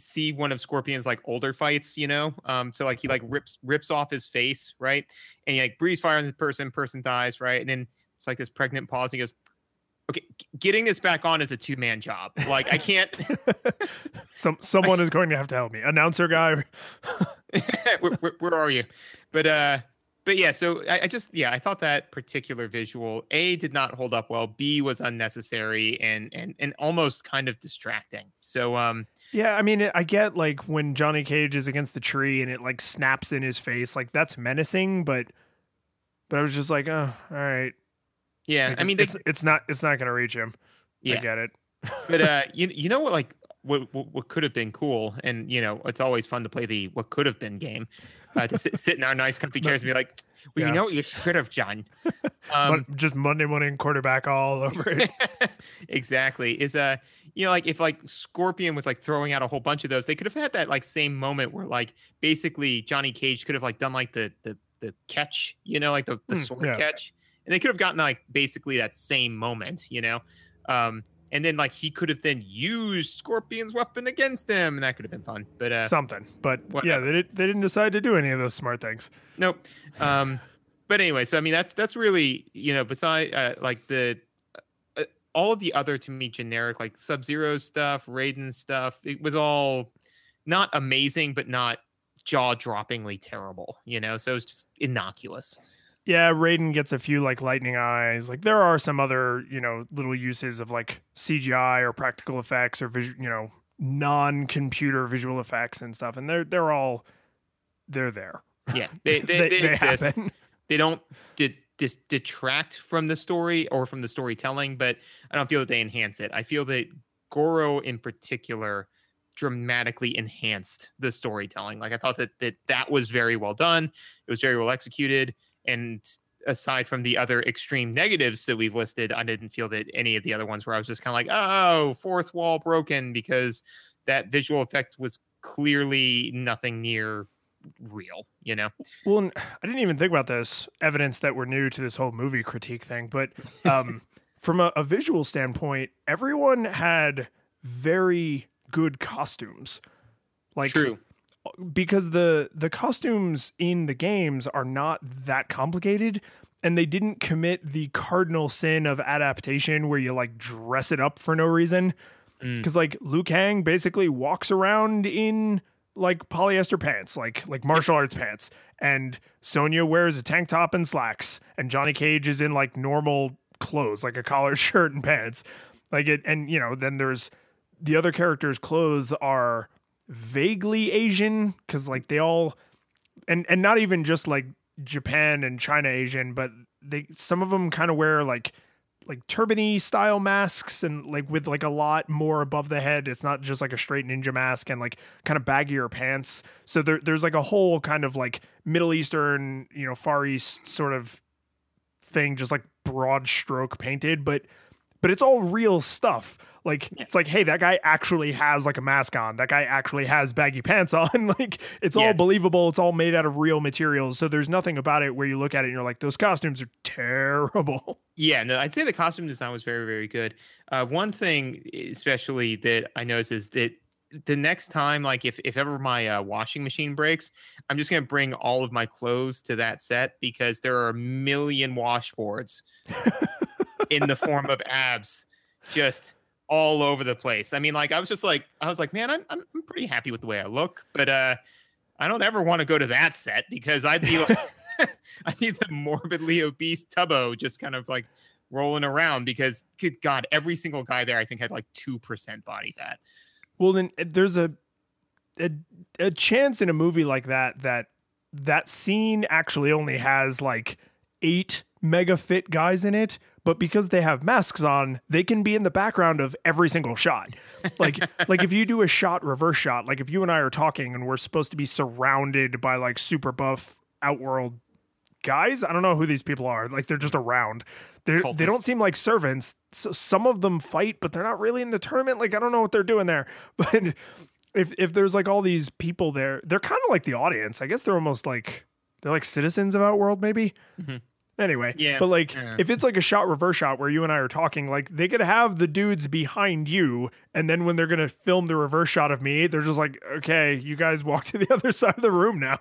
see one of Scorpion's like older fights, so like he like rips off his face, right? And he like breathes fire on the person dies, right? And then it's like this pregnant pause. And he goes, okay, getting this back on is a 2-man job. Like I can't. Someone is going to have to help me. Announcer guy. where are you? But yeah, so I thought that particular visual did not hold up well. B was unnecessary and almost kind of distracting. So yeah, I mean, I get like when Johnny Cage is against the tree and it like snaps in his face, like that's menacing, but I was just like, oh, all right. Yeah, like, I mean, it's not gonna reach him. Yeah. I get it. But you know what, like what could have been cool, and it's always fun to play the what could have been game. To sit in our nice comfy chairs and be like, well, you know what you should have done. Just Monday morning quarterback all over it. Exactly. Is like if like Scorpion was like throwing out a whole bunch of those, they could have had that like same moment where like basically Johnny Cage could have like done like the catch, like the sword catch. And they could have gotten like basically that same moment, and then like he could have then used Scorpion's weapon against him, and that could have been fun. But something. But whatever. Yeah, they didn't decide to do any of those smart things. Nope. But anyway, so I mean that's really besides like the all of the other to me generic like Sub-Zero stuff, Raiden stuff, it was all not amazing, but not jaw-droppingly terrible. So it's just innocuous. Yeah, Raiden gets a few like lightning eyes. Like there are some other, little uses of like CGI or practical effects or non-computer visual effects and stuff, and they're there. Yeah, they exist. Happen. They don't detract from the story or from the storytelling, but I don't feel that they enhance it. I feel that Goro in particular dramatically enhanced the storytelling. Like I thought that was very well done. It was very well executed. And aside from the other extreme negatives that we've listed, I didn't feel that any of the other ones where I was just kind of like, oh, fourth wall broken, because that visual effect was clearly nothing near real, Well, I didn't even think about this evidence that we're new to this whole movie critique thing, but from a visual standpoint, everyone had very good costumes. Like, true. Because the costumes in the games are not that complicated, and they didn't commit the cardinal sin of adaptation where you like dress it up for no reason. Because like Liu Kang basically walks around in like polyester pants, like martial arts pants, and Sonya wears a tank top and slacks, and Johnny Cage is in like normal clothes, like a collared shirt and pants. Like it, and then there's the other characters' clothes are vaguely Asian, because like they all and not even just like Japan and China Asian, but some of them kind of wear like turban-y style masks, and like with like a lot more above the head. It's not just like a straight ninja mask, and like kind of baggier pants. So there's like a whole kind of like Middle Eastern, Far East sort of thing, just like broad stroke painted, but it's all real stuff. Like, It's like, hey, that guy actually has like a mask on. That guy actually has baggy pants on. Like, it's all believable. It's all made out of real materials. So there's nothing about it where you look at it and you're like, those costumes are terrible. Yeah, no, I'd say the costume design was very, very good. One thing especially that I noticed is that the next time, like if ever my washing machine breaks, I'm just going to bring all of my clothes to that set, because there are a million washboards in the form of abs just all over the place. I mean, like I was like, man, I'm pretty happy with the way I look, but I don't ever want to go to that set, because I'd be like, I'd be the morbidly obese Tubbo just kind of like rolling around, because good God, every single guy there I think had like 2% body fat. Well, then there's a chance in a movie like that scene actually only has like 8 mega fit guys in it, but because they have masks on, they can be in the background of every single shot. Like if you do a reverse shot, like if you and I are talking and we're supposed to be surrounded by like super buff Outworld guys, I don't know who these people are. Like they're just around. They don't seem like servants. So some of them fight, but they're not really in the tournament. Like I don't know what they're doing there. But if there's like all these people there, they're kind of like the audience. I guess they're almost like they're like citizens of Outworld, maybe. Mm-hmm. Anyway, Yeah. but like if it's like a shot reverse shot where you and I are talking, like they could have the dudes behind you, and then when they're gonna film the reverse shot of me, they're just like, okay, you guys walk to the other side of the room now.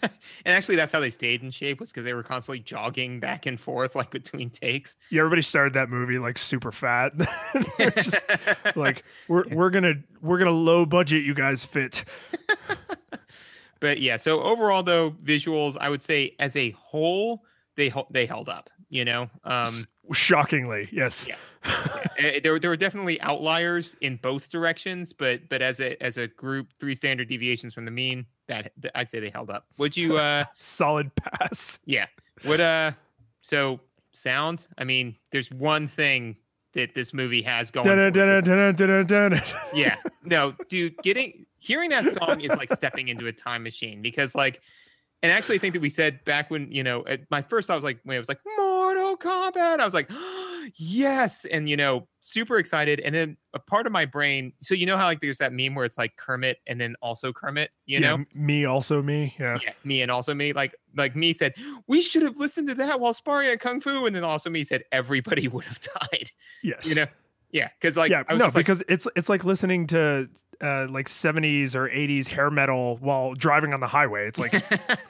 And actually, that's how they stayed in shape, was because they were constantly jogging back and forth, like between takes. Yeah, everybody started that movie like super fat. Just, like we're gonna low budget you guys fit. But yeah, so overall though, visuals, I would say as a whole, they held up. You know, Shockingly, yes. Yeah. There were definitely outliers in both directions, but as a group, 3 standard deviations from the mean, that I'd say they held up. Would you solid pass? Yeah. Would so sound? I mean, there's one thing that this movie has going. Yeah. No, dude, hearing that song is like stepping into a time machine, because like, and I actually think that we said back when, you know, at my first, I was like, when it was like Mortal Kombat, I was like, oh, yes. And, you know, super excited. And then a part of my brain, so you know how like there's that meme where it's like Kermit and then also Kermit, you know? Me, also me. Yeah. Yeah. Me and also me. Like me said, we should have listened to that while sparring at Kung Fu. And then also me said, everybody would have died. Yes. You know? Yeah. Cause like, yeah, no, because it's like listening to like 70s or 80s hair metal while driving on the highway. It's like,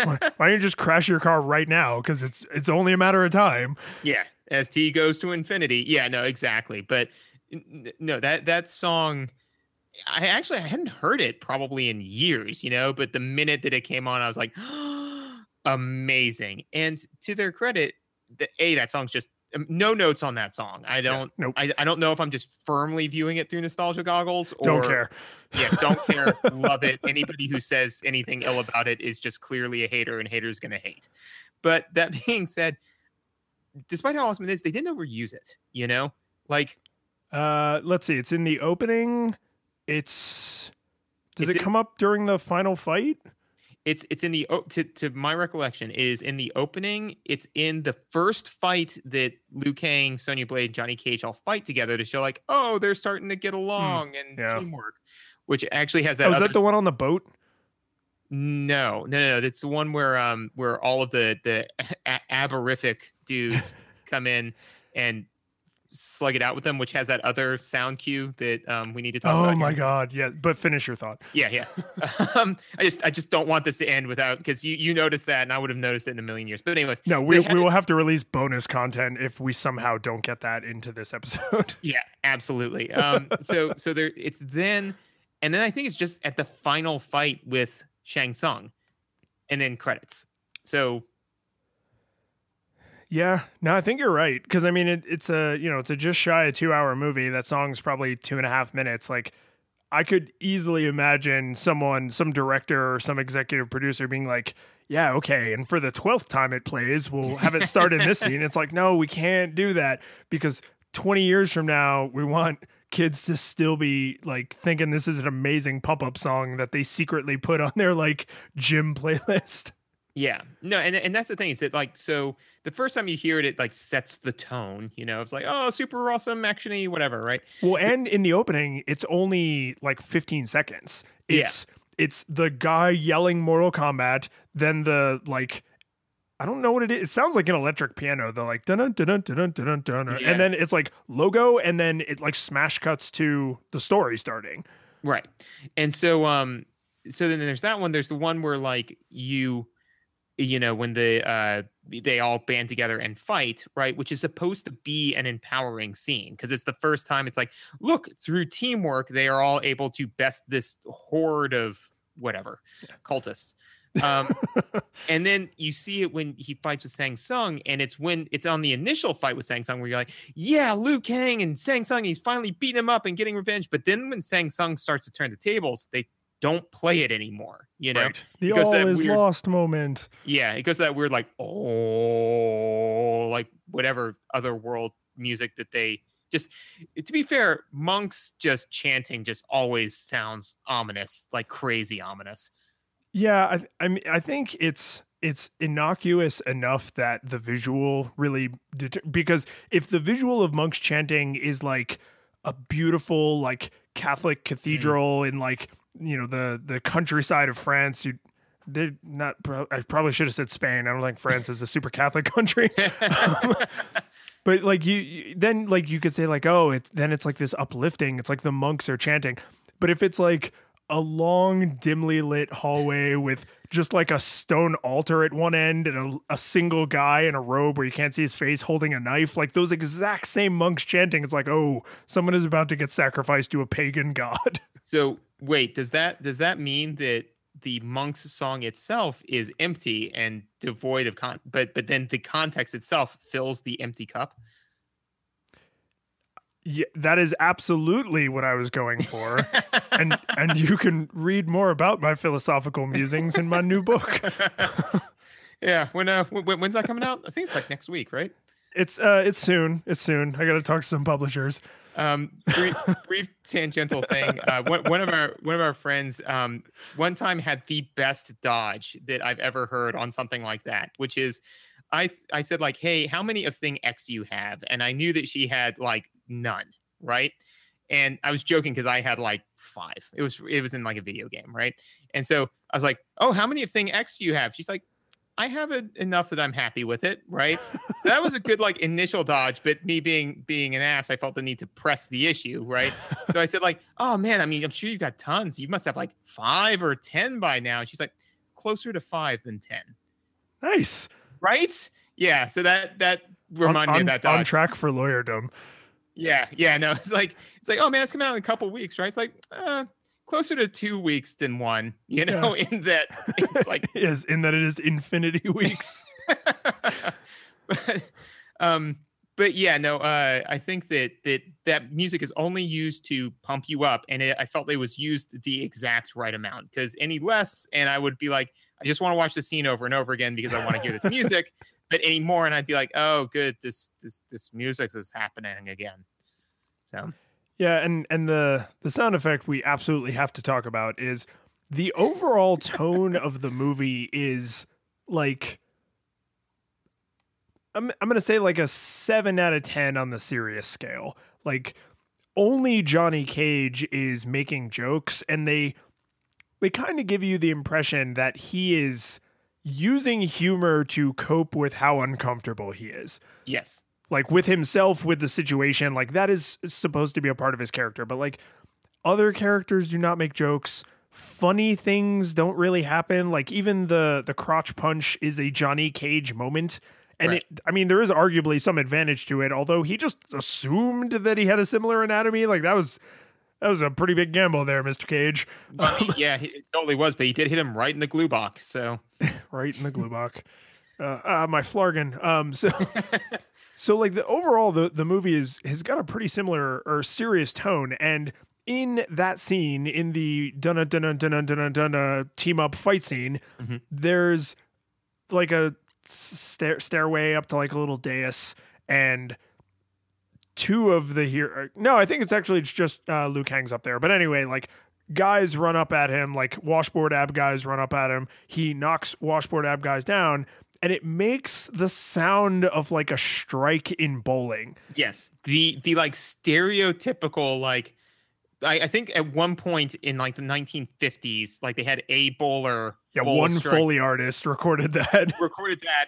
why don't you just crash your car right now? Because it's only a matter of time. Yeah, as T goes to infinity. Yeah, no, exactly. But no, that song, I hadn't heard it probably in years, you know. But the minute that it came on, I was like, amazing. And to their credit, that song's just no notes on that song. I don't. Nope. I don't know if I'm just firmly viewing it through nostalgia goggles. Or, don't care. Yeah, don't care. Love it. Anybody who says anything ill about it is just clearly a hater, and haters gonna hate. But that being said, despite how awesome it is, they didn't overuse it. You know, like, let's see. It's in the opening. Does it come up during the final fight? It's in the to my recollection is in the opening. It's in the first fight that Liu Kang, Sonya Blade, Johnny Cage all fight together to show like, oh, they're starting to get along and teamwork, which actually has that. Oh, is that the one on the boat? No. That's the one where all of the aborific dudes come in and slug it out with them, which has that other sound cue that we need to talk about. Oh my God. Yeah. But finish your thought. Yeah. I just don't want this to end without, because you noticed that and I would have noticed it in a million years. But anyways. No, we will have to release bonus content if we somehow don't get that into this episode. Yeah, absolutely. So there it's then, and then I think it's just at the final fight with Shang Tsung and then credits. So yeah, no, I think you're right. Because I mean, it's a just shy of 2-hour movie. That song's probably 2.5 minutes. Like, I could easily imagine some director or some executive producer being like, "Yeah, okay, and for the 12th time it plays, we'll have it start in this scene." It's like, no, we can't do that, because 20 years from now, we want kids to still be like thinking this is an amazing pump up song that they secretly put on their like gym playlist. Yeah, no, and that's the thing is that like, so the first time you hear it, it like sets the tone, you know, it's like, oh, super awesome, actiony, whatever, right? Well, and in the opening, it's only like 15 seconds. It's the guy yelling Mortal Kombat, then the like, I don't know what it is. It sounds like an electric piano, the like dun dun dun dun dun dun, and then it's like logo, and then it like smash cuts to the story starting. Right, and so then there's that one. There's the one where like you know, when they all band together and fight, right? Which is supposed to be an empowering scene, because it's the first time it's like, look, through teamwork, they are all able to best this horde of whatever cultists. And then you see it when he fights with Shang Tsung, and it's when it's on the initial fight with Shang Tsung where you're like, yeah, Liu Kang and Shang Tsung, he's finally beating him up and getting revenge. But then when Shang Tsung starts to turn the tables, they don't play it anymore, you know? Right. The all is lost moment. Yeah, it goes to that weird like, oh, like whatever other world music that they just, to be fair, monks just chanting just always sounds ominous, like crazy ominous. Yeah, I mean, I think it's innocuous enough that the visual really because if the visual of monks chanting is like a beautiful like Catholic cathedral in like, you know, the countryside of France, they're not. I probably should have said Spain. I don't think France is a super Catholic country. But like then like you could say like, oh, it's like this uplifting. It's like the monks are chanting. But if it's like a long, dimly lit hallway with just like a stone altar at one end and a single guy in a robe where you can't see his face holding a knife, like those exact same monks chanting, it's like, oh, someone is about to get sacrificed to a pagan god. So wait, does that mean that the monk's song itself is empty and devoid of but then the context itself fills the empty cup? Yeah, that is absolutely what I was going for. and you can read more about my philosophical musings in my new book. Yeah, when's that coming out? I think it's like next week, right? It's soon. It's soon. I got to talk to some publishers. Brief tangential thing. One of our friends one time had the best dodge that I've ever heard on something like that, which is I said like, hey, how many of thing X do you have? And I knew that she had like none, right? And I was joking because I had like 5. It was in like a video game, right? And so I was like, oh, how many of thing X do you have? She's like, I have enough that I'm happy with it, right? So that was a good like initial dodge, but me being an ass, I felt the need to press the issue, right? So I said like, oh man, I mean, I'm sure you've got tons. You must have like 5 or 10 by now. And she's like, closer to 5 than 10. Nice. Right? Yeah. So that reminded me of that dodge. On track for lawyerdom. Yeah. No, it's like, oh man, it's coming out in a couple weeks, right? It's like, closer to 2 weeks than 1, you know, in that it's like yes, in that it is infinity weeks. But yeah, no, I think that music is only used to pump you up, and I felt it was used the exact right amount, because any less, and I would be like, I just want to watch the scene over and over again because I want to hear this music. But any more, and I'd be like, oh, good, this music is happening again. So. Yeah, and the sound effect we absolutely have to talk about is the overall tone of the movie is like, I'm going to say like a 7 out of 10 on the serious scale. Like only Johnny Cage is making jokes, and they kind of give you the impression that he is using humor to cope with how uncomfortable he is. Yes. Like with himself, with the situation, like that is supposed to be a part of his character. But like other characters do not make jokes. Funny things don't really happen. Like even the crotch punch is a Johnny Cage moment. And right. There is arguably some advantage to it, although he just assumed that he had a similar anatomy. Like that was a pretty big gamble there, Mr. Cage. Yeah, it totally was, but he did hit him right in the glue box. So right in the glue box. My flargon. So like the overall, the movie has got a pretty similar or serious tone. And in that scene, in the dunna team up fight scene, mm-hmm. there's like a stairway up to like a little dais, and 2 of the here. No, I think it's just Liu Kang's up there. But anyway, like guys run up at him, like washboard ab guys run up at him. He knocks washboard ab guys down. And it makes the sound of like a strike in bowling. Yes. The like stereotypical, like, I think at one point in like the 1950s, like they had a bowler. Yeah, one Foley artist recorded that.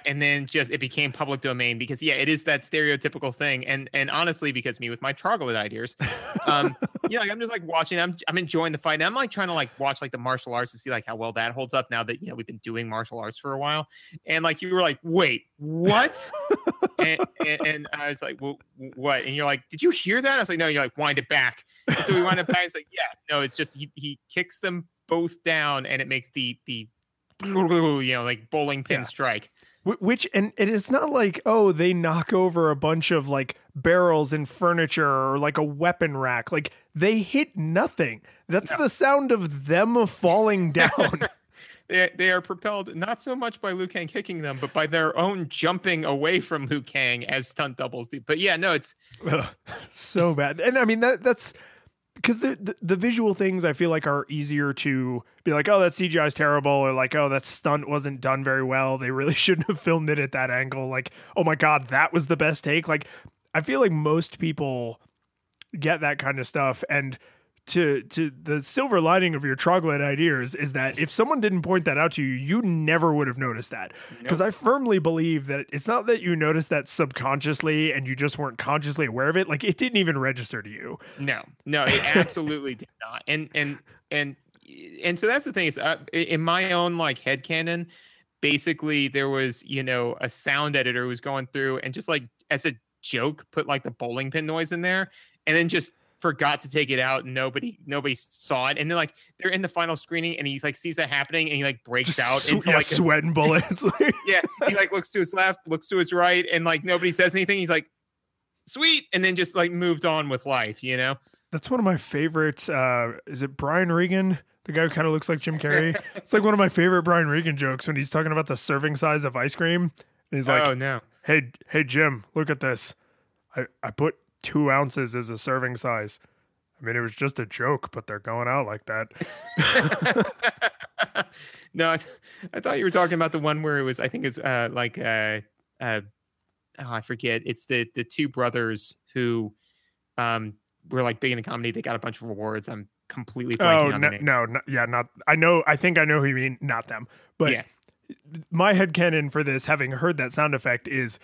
And then just it became public domain because it is that stereotypical thing. And honestly, because me with my troglodyte ears, like I'm just like watching. I'm enjoying the fight. And I'm like trying to like watch like the martial arts to see like how well that holds up now that we've been doing martial arts for a while. And like you were like, wait, what? and I was like, well, what? And you're like, did you hear that? I was like, no. You're like, wind it back. And so we wind it back. It's like, yeah, no, it's just he kicks them both down, and it makes the like bowling pin strike. Which and it's not like, oh, they knock over a bunch of like barrels and furniture or like a weapon rack. Like they hit nothing. That's the sound of them falling down. They are propelled not so much by Liu Kang kicking them, but by their own jumping away from Liu Kang as stunt doubles do. But yeah, no, it's so bad. And I mean that's because the visual things I feel like are easier to be like, oh, that CGI is terrible, or like, oh, that stunt wasn't done very well. They really shouldn't have filmed it at that angle. Like, oh my God, that was the best take. Like, I feel like most people get that kind of stuff. And to the silver lining of your troglodyte ears is that if someone didn't point that out to you, you never would have noticed that. Because I firmly believe that it's not that you noticed that subconsciously and you just weren't consciously aware of it. Like, it didn't even register to you. No, it absolutely did not. And so that's the thing is, in my own like headcanon, basically there was, you know, a sound editor who was going through and just like as a joke put like the bowling pin noise in there, and then just forgot to take it out, and nobody saw it. And then like they're in the final screening and he's like sees that happening and he like breaks out into like sweating bullets. Yeah, he like looks to his left, looks to his right, and like nobody says anything. He's like, sweet, and then just like moved on with life, you know. That's one of my favorite. Is it Brian Regan, the guy who kind of looks like Jim Carrey? It's like one of my favorite Brian Regan jokes when he's talking about the serving size of ice cream. And he's like, oh no, hey Jim, look at this. I put 2 ounces as a serving size. I mean, it was just a joke, but they're going out like that. No, I thought you were talking about the one where it was, I think it's I forget. It's the 2 brothers who were like big in the comedy. They got a bunch of awards. I'm completely blanking on their names. I think I know who you mean. Not them. But yeah. My headcanon for this, having heard that sound effect, is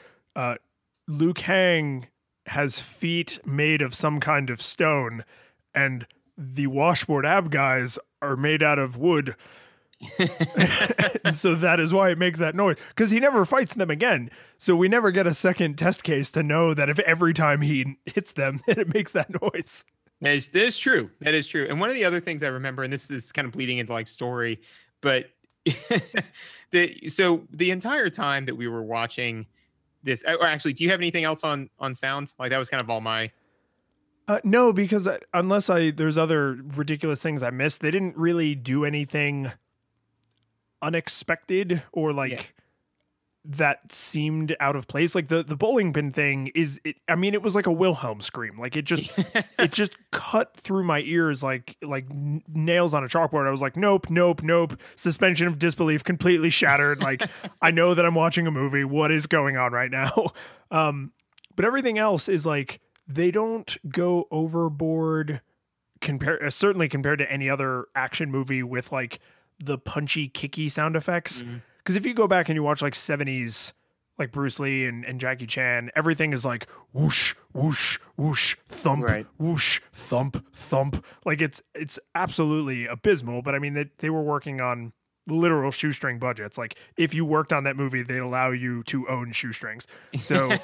Liu Kang has feet made of some kind of stone, and the washboard ab guys are made out of wood. So that is why it makes that noise, because he never fights them again. So we never get a second test case to know that if every time he hits them, it makes that noise. That is true. That is true. And one of the other things I remember, and this is kind of bleeding into like story, but so the entire time that we were watching this, or actually, do you have anything else on sound? Like that was kind of all my. No, because unless there's other ridiculous things I missed, they didn't really do anything unexpected or like that seemed out of place. Like the bowling pin thing I mean, it was like a Wilhelm scream. Like it just cut through my ears like nails on a chalkboard. I was like, nope. Suspension of disbelief completely shattered. Like, I know that I'm watching a movie. What is going on right now? But everything else is like, they don't go overboard certainly compared to any other action movie with like the punchy, kicky sound effects. Because if you go back and you watch like 70s, like Bruce Lee and Jackie Chan, everything is like whoosh, whoosh, whoosh, thump, right. Whoosh, thump, thump. Like it's absolutely abysmal. But I mean, they were working on literal shoestring budgets. Like if you worked on that movie, they'd allow you to own shoestrings. So,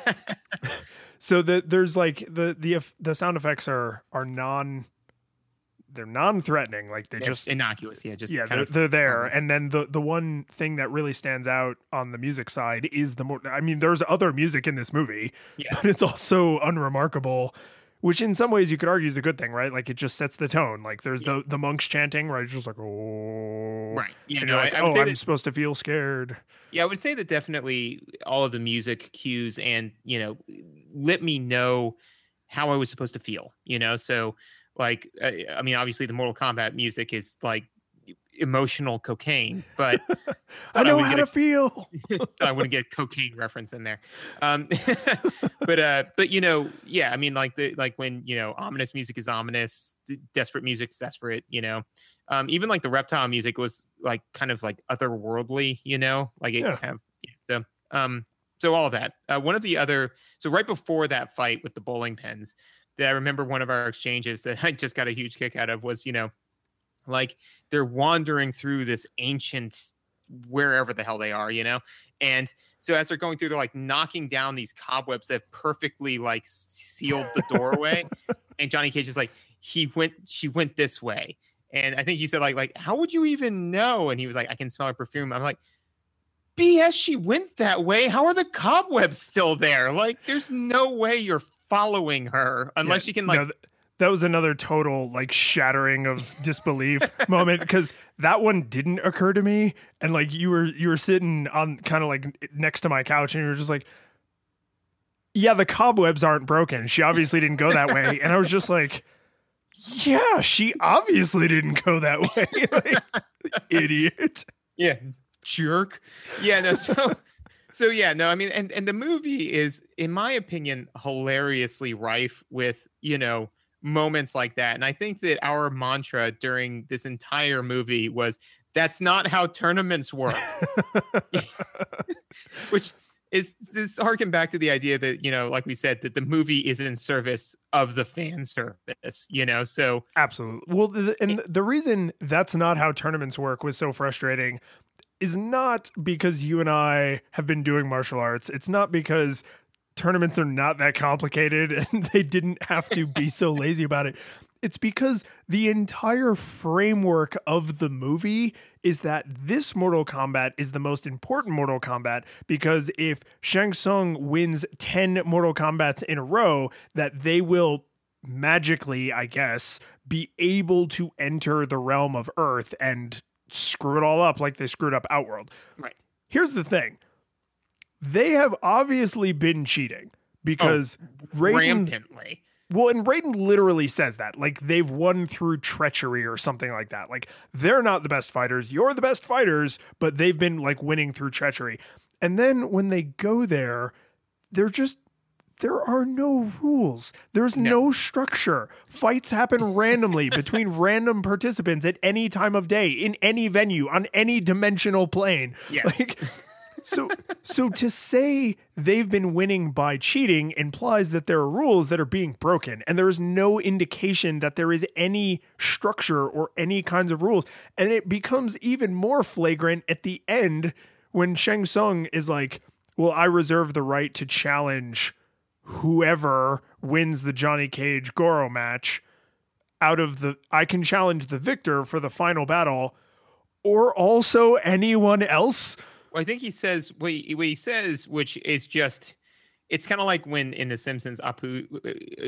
there's like the sound effects are they're non-threatening. Like they're just innocuous. They're there. Harmless. And then the one thing that really stands out on the music side is there's other music in this movie, but it's also unremarkable, which in some ways you could argue is a good thing, right? Like it just sets the tone. Like there's the monks chanting, right? It's just like, oh, right. Yeah, and like, I'm supposed to feel scared. Yeah, I would say that definitely all of the music cues and, let me know how I was supposed to feel, so like, I mean, obviously the Mortal Kombat music is like emotional cocaine, but I know how to feel. I wouldn't get cocaine reference in there. But I mean, like when, ominous music is ominous, desperate music's desperate, even like the reptile music was like kind of like otherworldly, like it kind of, so all of that. One of the other, so right before that fight with the bowling pins, that I remember one of our exchanges that I just got a huge kick out of was, like they're wandering through this ancient, wherever the hell they are, And so as they're going through, they're like knocking down these cobwebs that have perfectly like sealed the doorway. And Johnny Cage is like, she went this way. And I think he said like, how would you even know? And he was like, I can smell her perfume. I'm like, BS, she went that way. How are the cobwebs still there? Like, there's no way you're following her unless you can like. No, that was another total like shattering of disbelief moment, because that one didn't occur to me. And like you were sitting on kind of like next to my couch and you were just like, yeah, the cobwebs aren't broken. She obviously didn't go that way. And I was just like, yeah, she obviously didn't go that way. Like, idiot. Yeah. Jerk. Yeah. No. So yeah, no, I mean, and the movie is, in my opinion, hilariously rife with, moments like that. And I think that our mantra during this entire movie was, that's not how tournaments work. Which is this harken back to the idea that, like we said, that the movie is in service of the fan service, so. Absolutely. Well, the reason that's not how tournaments work was so frustrating is not because you and I have been doing martial arts. It's not because tournaments are not that complicated and they didn't have to be so lazy about it. It's because the entire framework of the movie is that this Mortal Kombat is the most important Mortal Kombat, because if Shang Tsung wins 10 Mortal Kombats in a row, that they will magically, I guess, be able to enter the realm of Earth and screw it all up like they screwed up Outworld. Right. Here's the thing. They have obviously been cheating because rampantly. Well, and Raiden literally says that. Like, they've won through treachery or something like that. Like, they're not the best fighters. You're the best fighters, but they've been, like, winning through treachery. And then when they go there, there are no rules. There's no structure. Fights happen randomly between random participants at any time of day, in any venue, on any dimensional plane. Yes. Like, so to say they've been winning by cheating implies that there are rules that are being broken, and there is no indication that there is any structure or any kinds of rules. And it becomes even more flagrant at the end when Shang Tsung is like, well, I reserve the right to challenge whoever wins the Johnny Cage Goro match I can challenge the victor for the final battle, or also anyone else. Well, I think he says what he says, which is just, it's kind of like when in The Simpsons,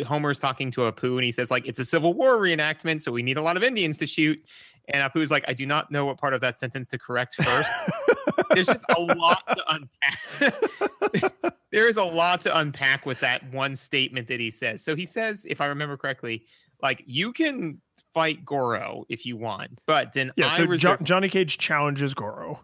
Homer's talking to Apu and he says, like, it's a Civil War reenactment, so we need a lot of Indians to shoot. And Apu's like, I do not know what part of that sentence to correct first. There's just a lot to unpack. There is a lot to unpack with that one statement that he says. So he says, if I remember correctly, like, you can fight Goro if you want, but then Johnny Cage challenges Goro.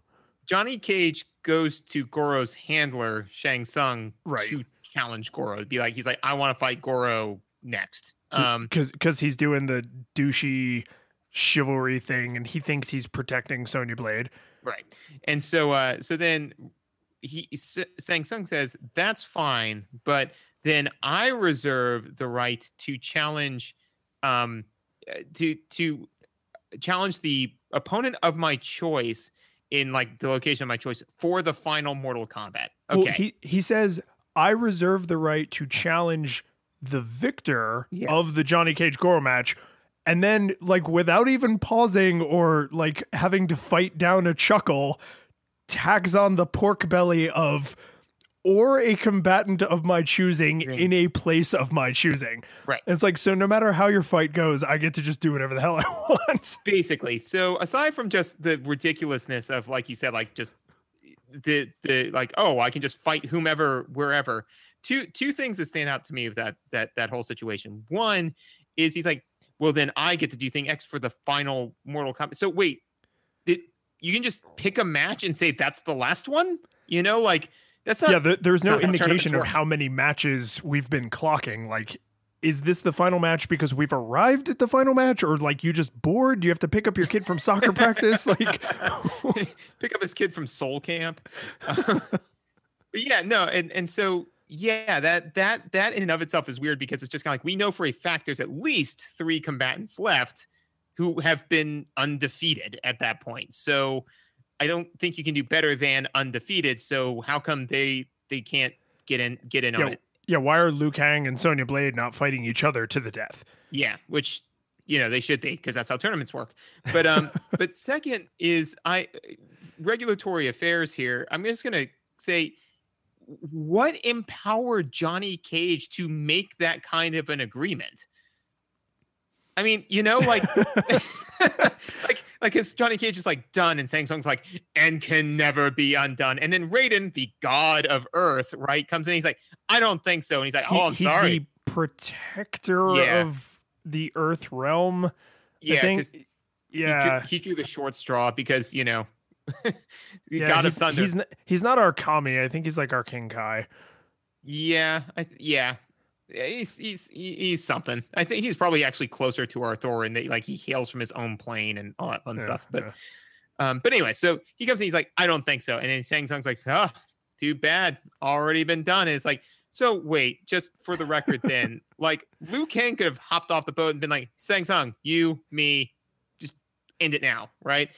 Johnny Cage goes to Goro's handler, Shang Tsung, right, to challenge Goro. It'd be like, he's like, I want to fight Goro next. Because he's doing the douchey chivalry thing and he thinks he's protecting Sonya Blade. Right. And so then Shang Tsung says, that's fine, but then I reserve the right to challenge to challenge the opponent of my choice in, like, the location of my choice for the final Mortal Kombat. Okay. Well, he says, I reserve the right to challenge the victor of the Johnny Cage Goro match. And then, like, without even pausing or, like, having to fight down a chuckle, tags on the pork belly of, or a combatant of my choosing in a place of my choosing. Right. And it's like, so no matter how your fight goes, I get to just do whatever the hell I want. Basically. So aside from just the ridiculousness of, like you said, like, just the like, oh, I can just fight whomever, wherever. Two things that stand out to me of that whole situation. One is he's like, well, then I get to do thing X for the final Mortal Kombat. So wait, you can just pick a match and say that's the last one? Like, that's not. Yeah, there's no indication of how many matches we've been clocking. Like, is this the final match because we've arrived at the final match, or, like, you just bored? Do you have to pick up your kid from soccer practice? Like, pick up his kid from Soul Camp. But yeah, no, and so yeah, that in and of itself is weird because it's just kind of like, we know for a fact there's at least 3 combatants left who have been undefeated at that point. So I don't think you can do better than undefeated. So how come they can't get in on it? Yeah, why are Liu Kang and Sonya Blade not fighting each other to the death? Yeah, which, they should be, because that's how tournaments work. But but second is regulatory affairs here. I'm just gonna say, what empowered Johnny Cage to make that kind of an agreement? I mean, like, like his Johnny Cage is like done, and Shang Tsung's like, and can never be undone. And then Raiden, the god of Earth, right, comes in. He's like, I don't think so. And he's like, I'm sorry. He's the protector of the Earth realm. Yeah, yeah. He drew the short straw because God of Thunder. He's not our Kami. I think he's like our King Kai. Yeah, he's something. I think he's probably actually closer to our Thor, and like he hails from his own plane and all that fun stuff. But anyway, so he comes and he's like, I don't think so. And then Shang Tsung's like, oh, too bad, already been done. And it's like, so wait, just for the record, then like Liu Kang could have hopped off the boat and been like, Shang Tsung, you, me, just end it now, right?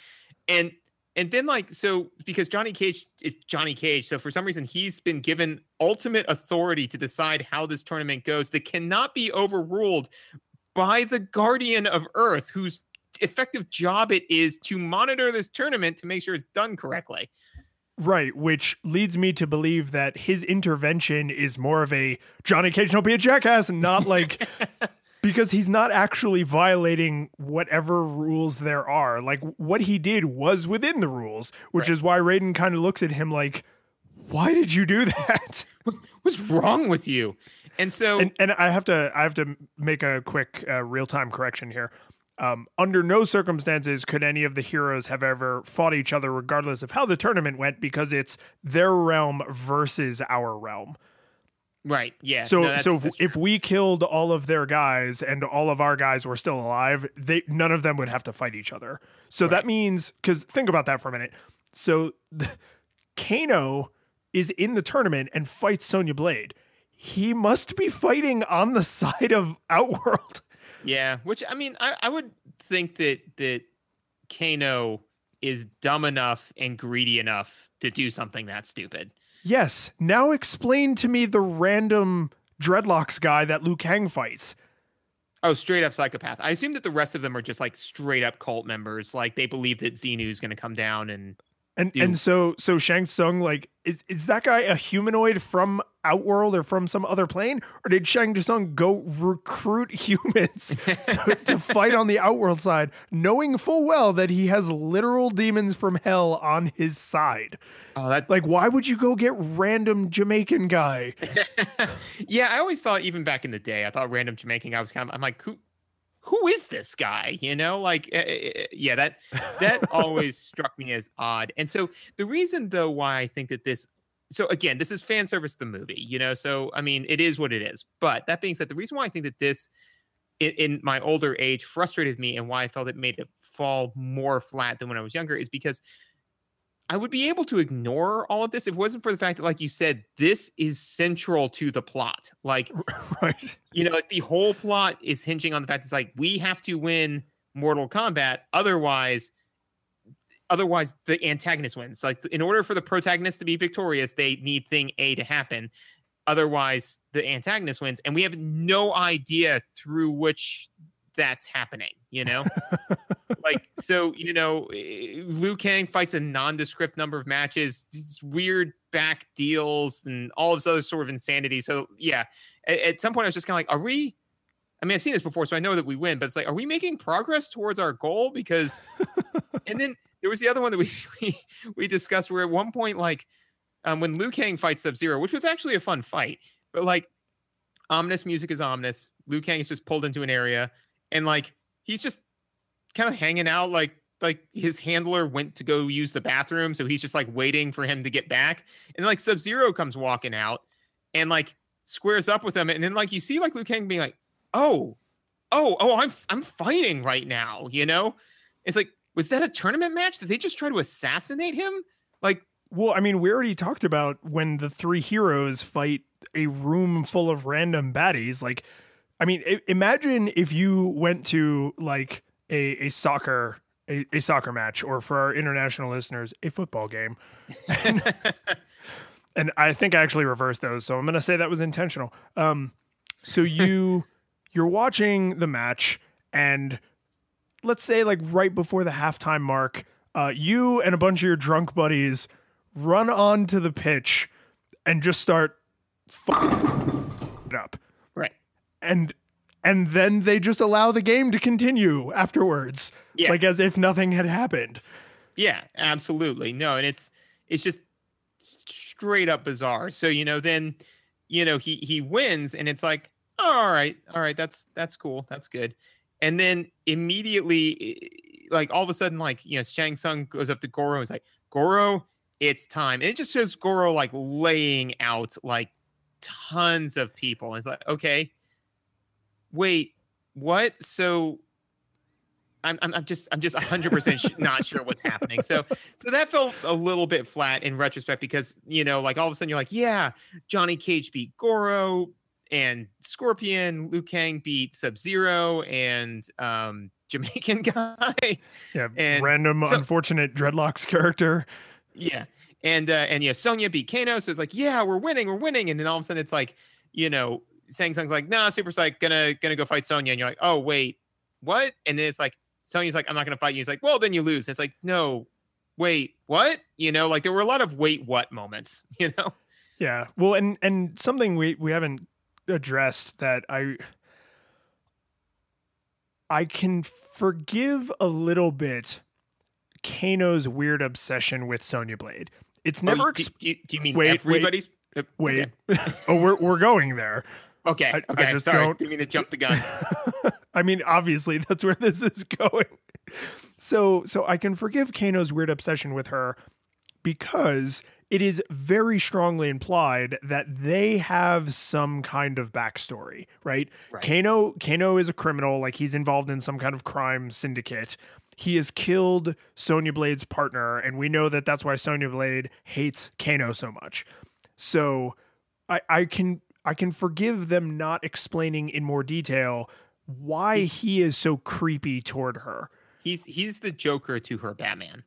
And then, like, so because Johnny Cage is Johnny Cage, so for some reason he's been given ultimate authority to decide how this tournament goes that cannot be overruled by the Guardian of Earth, whose effective job it is to monitor this tournament to make sure it's done correctly. Right, which leads me to believe that his intervention is more of a Johnny Cage, don't be a jackass, and not like... Because he's not actually violating whatever rules there are. Like, what he did was within the rules, which is why Raiden kind of looks at him like, why did you do that? What's wrong with you? And so... And I have to make a quick real-time correction here. Under no circumstances could any of the heroes have ever fought each other regardless of how the tournament went, because it's their realm versus our realm. Right. Yeah. So if we killed all of their guys and all of our guys were still alive, none of them would have to fight each other. So that means, because think about that for a minute. So Kano is in the tournament and fights Sonya Blade. He must be fighting on the side of Outworld. Yeah. Which, I mean, I would think that Kano is dumb enough and greedy enough to do something that stupid. Yes. Now explain to me the random dreadlocks guy that Liu Kang fights. Oh, straight up psychopath. I assume that the rest of them are just like straight up cult members. Like they believe that Xenu is going to come down and so Shang Tsung, like, is that guy a humanoid from Outworld or from some other plane? Or did Shang Tsung go recruit humans to fight on the Outworld side, knowing full well that he has literal demons from hell on his side? Oh, that... Like, why would you go get random Jamaican guy? Yeah, I always thought, even back in the day, I thought random Jamaican guy was I'm like, who is this guy? You know, like, yeah, that always struck me as odd. And so the reason, though, why I think that so again, this is fan service, the movie, you know, so, I mean, it is what it is. But that being said, the reason why I think that this, in my older age, frustrated me and why I felt it made it fall more flat than when I was younger is because I would be able to ignore all of this if it wasn't for the fact that, like you said, this is central to the plot. Like, right. You know, like the whole plot is hinging on the fact it's like, we have to win Mortal Kombat. Otherwise the antagonist wins. Like, in order for the protagonist to be victorious, they need thing A to happen. Otherwise the antagonist wins. And we have no idea through which that's happening, you know? Like, so, you know, Liu Kang fights a nondescript number of matches, these weird back deals and all this other sort of insanity. So, yeah, at some point I was just kind of like, I've seen this before, so I know that we win, but it's like, are we making progress towards our goal? Because, and then there was the other one that we discussed where at one point, like, when Liu Kang fights Sub-Zero, which was actually a fun fight, but like, ominous music is ominous. Liu Kang is just pulled into an area and like, he's just kind of hanging out, like his handler went to go use the bathroom, so he's just like waiting for him to get back, and like Sub-Zero comes walking out and like squares up with him, and then like you see like Liu Kang being like, oh, I'm fighting right now, you know? It's like, was that a tournament match? Did they just try to assassinate him? Like, well, I mean, we already talked about when the three heroes fight a room full of random baddies. Like, I mean, imagine if you went to like a soccer match, or for our international listeners, a football game. And I think I actually reversed those, so I'm going to say that was intentional. So you're watching the match, and let's say like right before the halftime mark, you and a bunch of your drunk buddies run onto the pitch and just start up. Right. And then they just allow the game to continue afterwards, like as if nothing had happened. Yeah, absolutely. No, and it's just straight up bizarre. So, you know, then, you know, he wins, and it's like, oh, all right, that's cool, that's good. And then immediately, like all of a sudden, like, you know, Shang Tsung goes up to Goro and is like, Goro, it's time. And it just shows Goro like laying out like tons of people. And it's like, okay, wait, what? So I'm just 100% not sure what's happening. So that felt a little bit flat in retrospect because, like all of a sudden you're like, yeah, Johnny Cage beat Goro and Scorpion, Liu Kang beat Sub-Zero and Jamaican guy. Yeah, and random unfortunate dreadlocks character. Yeah. And Sonya beat Kano. So it's like, yeah, we're winning. And then all of a sudden it's like, Shang Tsung's like, nah, Super Psych gonna go fight Sonya. And you're like, oh, wait, what? And then it's like, Sonya's like, I'm not going to fight you. He's like, well, then you lose. And it's like, no, wait, what? Like there were a lot of wait, what moments, Yeah. Well, and something we haven't addressed that I can forgive a little bit Kano's weird obsession with Sonya Blade. It's never. Do you mean everybody's? Wait. Okay. Oh, we're going there. Okay. I just sorry. don't. Didn't mean to jump the gun. I mean, obviously, that's where this is going. So I can forgive Kano's weird obsession with her because it is very strongly implied that they have some kind of backstory, right? Kano is a criminal, like he's involved in some kind of crime syndicate. He has killed Sonya Blade's partner, and we know that that's why Sonya Blade hates Kano so much. So I can forgive them not explaining in more detail why he is so creepy toward her. He's the Joker to her Batman.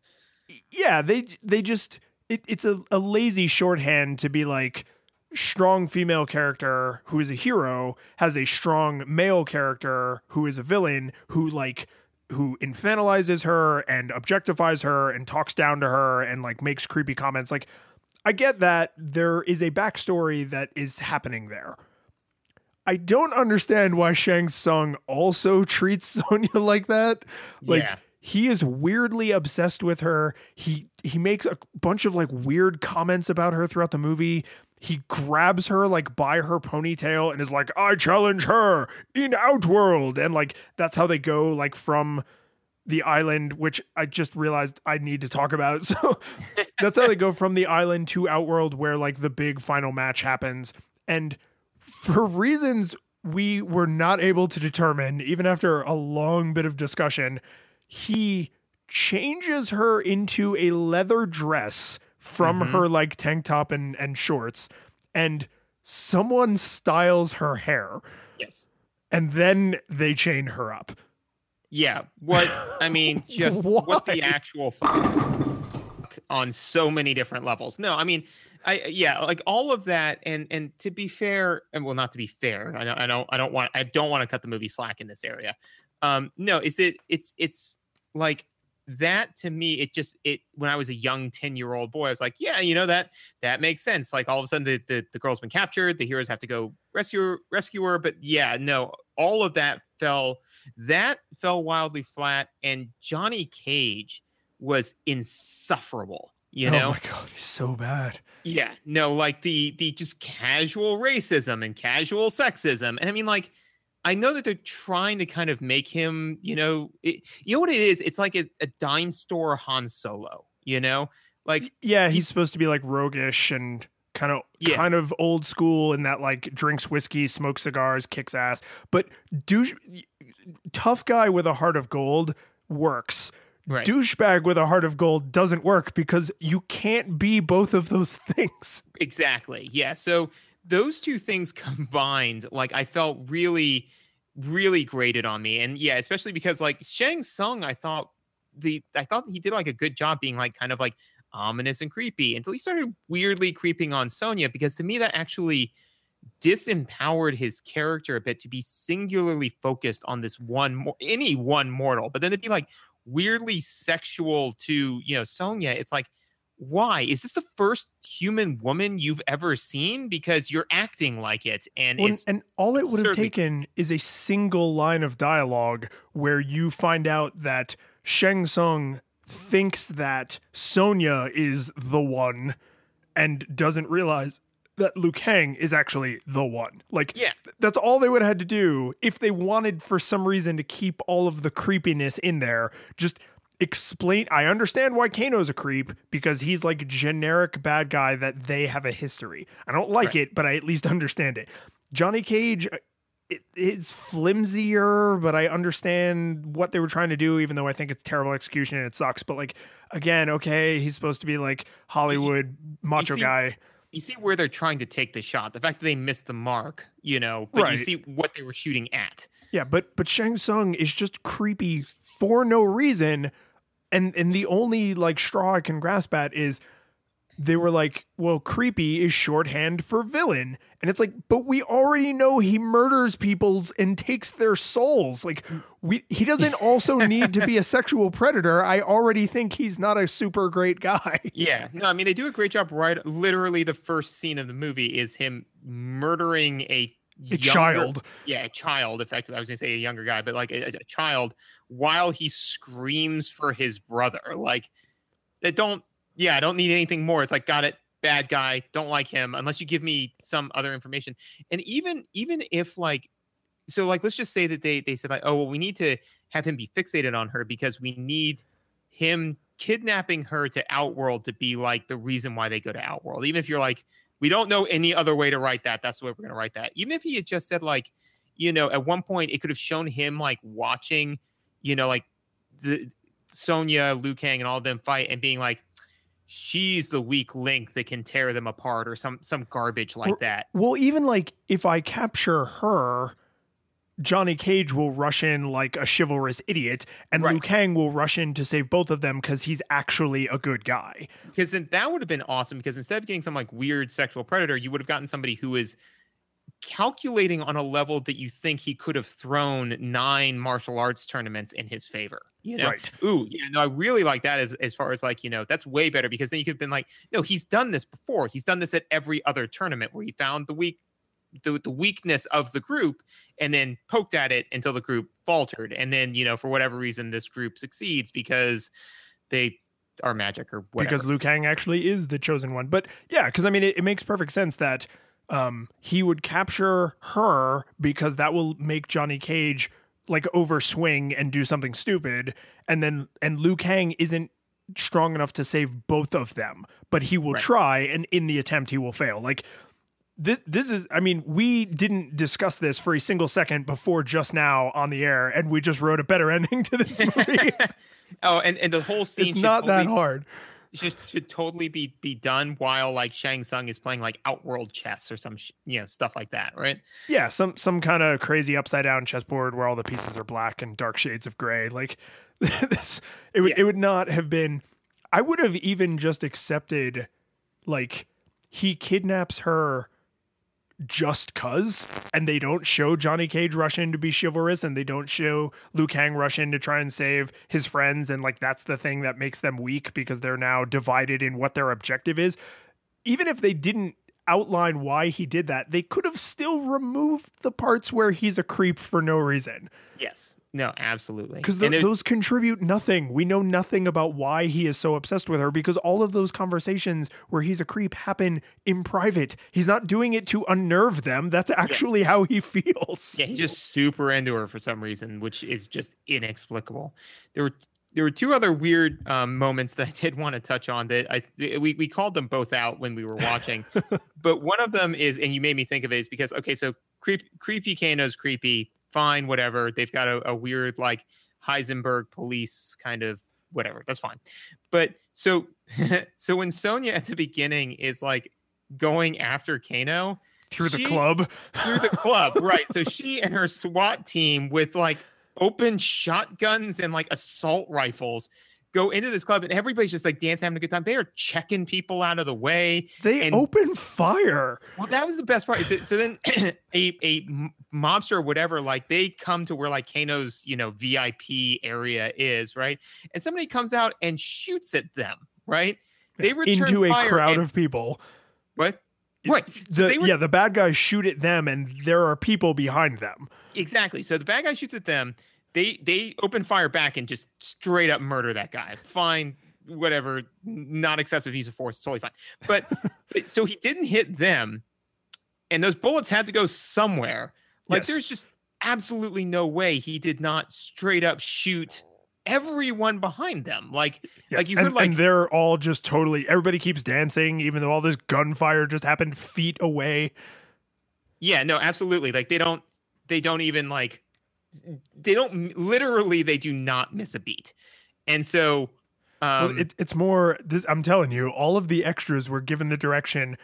Yeah, they just it's a lazy shorthand to be like, strong female character who is a hero has a strong male character who is a villain who infantilizes her and objectifies her and talks down to her and like makes creepy comments. Like, I get that there is a backstory that is happening there. I don't understand why Shang Tsung also treats Sonya like that. Like, yeah. He is weirdly obsessed with her. He makes a bunch of like weird comments about her throughout the movie. He grabs her like by her ponytail and is like, I challenge her in Outworld. And like, that's how they go like from the island, which I just realized I need to talk about. So that's how they go from the island to Outworld, where like the big final match happens. And for reasons we were not able to determine, even after a long bit of discussion, he changes her into a leather dress from her like tank top and shorts, and someone styles her hair. Yes. And then they chain her up. Yeah. What the actual fuck on so many different levels. No, I mean, like all of that. And to be fair, and well, not to be fair, I don't want to cut the movie slack in this area. No, it's like that to me. It when I was a young 10-year-old boy, I was like, yeah, that makes sense. Like all of a sudden the girl's been captured, the heroes have to go rescue her. But yeah, no, all of that fell wildly flat. And Johnny Cage was insufferable. Oh my God, he's so bad. Yeah, no, like the just casual racism and casual sexism. And I mean, like, I know that they're trying to kind of make him, you know what it is? It's like a dime store Han Solo, like, yeah, he's supposed to be like roguish and kind of old school in that like drinks whiskey, smokes cigars, kicks ass, but tough guy with a heart of gold works. Right. Douchebag with a heart of gold doesn't work because you can't be both of those things. Exactly. Yeah. So those two things combined, like, I felt really, really grated on me. And yeah, especially because like Shang Tsung, I thought he did like a good job being like kind of like ominous and creepy until he started weirdly creeping on Sonya, because to me that actually disempowered his character a bit to be singularly focused on this any one mortal, but then to be like weirdly sexual to Sonya. It's like, why is this the first human woman you've ever seen? Because you're acting like it, and all it would have taken is a single line of dialogue where you find out that Shang Tsung thinks that Sonya is the one and doesn't realize that Liu Kang is actually the one. Like, yeah, that's all they would have had to do if they wanted for some reason to keep all of the creepiness in there. Just explain. I understand why Kano's a creep because he's like generic bad guy that they have a history. I don't like it, but I at least understand it. Johnny Cage is flimsier, but I understand what they were trying to do, even though I think it's terrible execution and it sucks. But like, again, okay, he's supposed to be like Hollywood macho guy. You see where they're trying to take the shot. The fact that they missed the mark, but you see what they were shooting at. Yeah, but Shang Tsung is just creepy for no reason. And the only like straw I can grasp at is they were like, well, creepy is shorthand for villain. And it's like, but we already know he murders people's and takes their souls. Like he doesn't also need to be a sexual predator. I already think he's not a super great guy. Yeah. No, I mean, they do a great job, right? Literally the first scene of the movie is him murdering a child. Yeah, a child, effectively. I was going to say a younger guy, but like a child while he screams for his brother. Like, I don't need anything more. It's like, got it, bad guy, don't like him, unless you give me some other information. And even if like, so like, let's just say that they said like, oh, well, we need to have him be fixated on her because we need him kidnapping her to Outworld to be like the reason why they go to Outworld. Even if you're like, we don't know any other way to write that. That's the way we're going to write that. Even if he had just said like, at one point it could have shown him like watching, like the Sonya, Liu Kang, and all of them fight and being like, she's the weak link that can tear them apart or some garbage like that. Well, even like if I capture her, Johnny Cage will rush in like a chivalrous idiot and Liu Kang will rush in to save both of them because he's actually a good guy. Because then that would have been awesome because instead of getting some like weird sexual predator, you would have gotten somebody who is calculating on a level that you think he could have thrown 9 martial arts tournaments in his favor. Right. Ooh, yeah, no, I really like that as far as like, that's way better because then you could have been like, no, he's done this before. He's done this at every other tournament where he found the weakness of the group and then poked at it until the group faltered. And then, for whatever reason, this group succeeds because they are magic or whatever. Because Liu Kang actually is the chosen one. But yeah, because I mean, it makes perfect sense that he would capture her because that will make Johnny Cage like overswing and do something stupid. And Liu Kang isn't strong enough to save both of them, but he will try. And in the attempt, he will fail. Like, this is, I mean, we didn't discuss this for a single second before just now on the air, and we just wrote a better ending to this movie. Oh, and the whole scene it's not that hard. Should totally be done while like Shang Tsung is playing like Outworld chess or some stuff like that, right? Yeah, some kind of crazy upside down chessboard where all the pieces are black and dark shades of gray. Like this, it would not have been. I would have even just accepted, like, he kidnaps her just cuz, and they don't show Johnny Cage rush in to be chivalrous, and they don't show Liu Kang rush in to try and save his friends, and like that's the thing that makes them weak because they're now divided in what their objective is. Even if they didn't outline why he did that, they could have still removed the parts where he's a creep for no reason. Yes. No, absolutely. Because those contribute nothing. We know nothing about why he is so obsessed with her because all of those conversations where he's a creep happen in private. He's not doing it to unnerve them. That's actually how he feels. Yeah, he's just super into her for some reason, which is just inexplicable. There were 2 other weird moments that I did want to touch on that we called them both out when we were watching. But one of them is, and you made me think of it, is because, okay, so creepy Kano's creepy. Fine, whatever. They've got a weird like Heisenberg police kind of whatever. That's fine. But so when Sonya at the beginning is like going after Kano through the club, right? So she and her SWAT team with like open shotguns and like assault rifles go into this club and everybody's just like dancing, having a good time. They are checking people out of the way. They open fire. Well, that was the best part. So then a mobster or whatever, like they come to where like Kano's, VIP area is, right? And somebody comes out and shoots at them, right? They return into a fire crowd of people. What? Right. So the bad guys shoot at them and there are people behind them. Exactly. So the bad guy shoots at them. They open fire back and just straight up murder that guy. Fine, whatever, not excessive use of force, totally fine. But so he didn't hit them, and those bullets had to go somewhere. Like there's just absolutely no way he did not straight up shoot everyone behind them. Like you and, heard like and they're all just totally, everybody keeps dancing, even though all this gunfire just happened feet away. yeah, no, absolutely. Like they don't even like they do not miss a beat. And so Well, it's more this. I'm telling you, all of the extras were given the direction: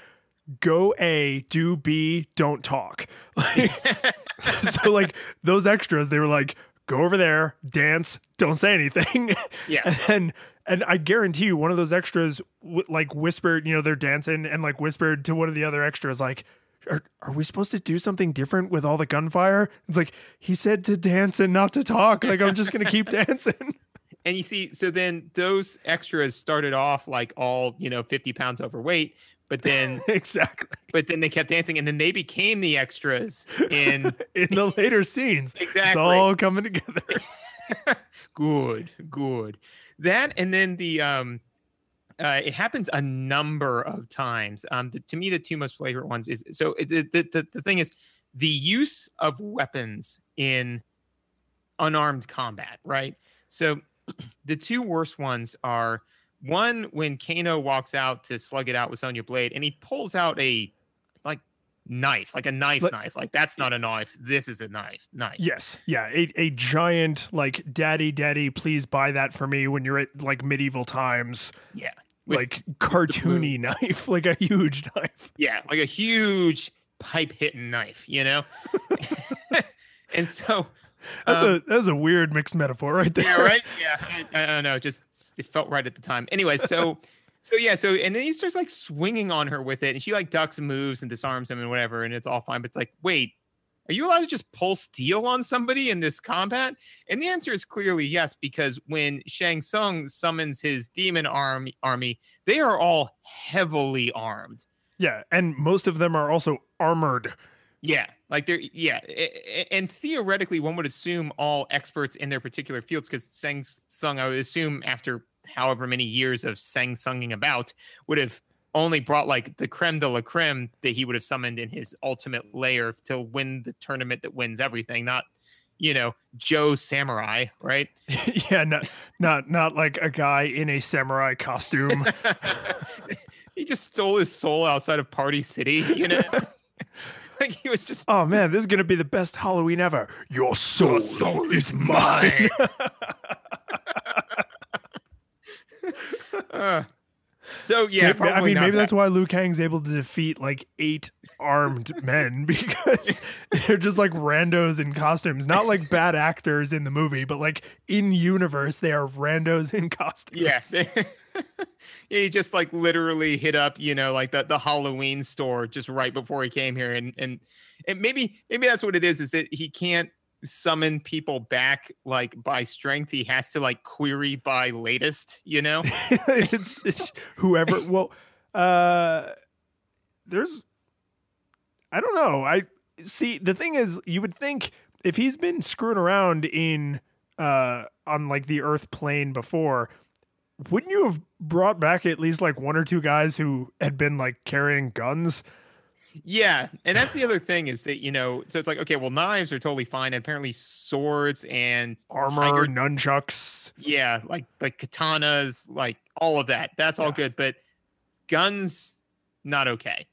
go A, do B, don't talk. So like those extras, they were like, go over there, dance, don't say anything. Yeah. And I guarantee you, one of those extras like whispered, they're dancing and like whispered to one of the other extras, like, are we supposed to do something different with all the gunfire? It's like, he said to dance and not to talk. Like, I'm just going to keep dancing. And you see, so then those extras started off like all, 50 pounds overweight, but then exactly. But then they kept dancing, and then they became the extras in the later scenes. Exactly. It's all coming together. Good. That, and then the it happens a number of times. To me, the two most flagrant ones is the thing is the use of weapons in unarmed combat, right? So the two worst ones are one when Kano walks out to slug it out with Sonya Blade, and he pulls out a knife, like a knife. Like, that's not a knife. This is a knife. Yes. Yeah. A giant, like, daddy, please buy that for me when you're at like medieval times. Yeah. Like cartoony knife, like a huge knife. Yeah. Like a huge pipe hitting knife, And so that's a weird mixed metaphor right there. Yeah. Right. Yeah. I don't know. Just, it felt right at the time. Anyway. So and then he's just like swinging on her with it, and she like ducks and moves and disarms him and whatever, and it's all fine. But it's like, wait, are you allowed to just pull steel on somebody in this combat? And the answer is clearly yes, because when Shang Tsung summons his demon army, they are all heavily armed. Yeah, and most of them are also armored. Yeah, like and theoretically, one would assume all experts in their particular fields, because Shang Tsung, I would assume, after however many years of sang-sunging about, would have only brought like the creme de la creme that he would have summoned in his ultimate lair to win the tournament that wins everything, not Joe Samurai, right? Yeah, not like a guy in a samurai costume. He just stole his soul outside of Party City, Like he was just, oh man, this is gonna be the best Halloween ever. Your soul is mine. So yeah, maybe that's why Liu Kang's able to defeat like 8 armed men, because they're just like randos in costumes, not like bad actors in the movie, but like in universe they are randos in costumes. Yes. He just like literally hit up, like the Halloween store just right before he came here, and maybe that's what it is that he can't summon people back like by strength. He has to like query by latest, it's whoever. Well, there's, I don't know. I see. The thing is, you would think if he's been screwing around in on like the Earth plane before, wouldn't you have brought back at least like 1 or 2 guys who had been like carrying guns? Yeah, and that's the other thing is that, so it's like, okay, well, knives are totally fine, and apparently swords and armor, nunchucks. Yeah, like katanas, like all of that. That's all good, but guns, not okay.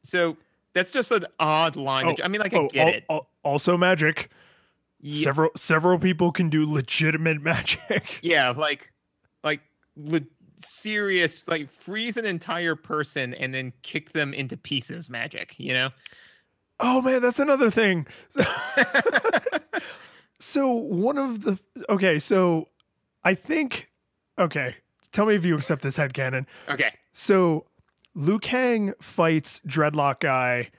So that's just an odd line. I get it. Also magic. Yeah. Several people can do legitimate magic. Yeah, like serious, like freeze an entire person and then kick them into pieces magic, Oh man, that's another thing. So I think, tell me if you accept this headcanon. Okay. So Liu Kang fights Dreadlock guy,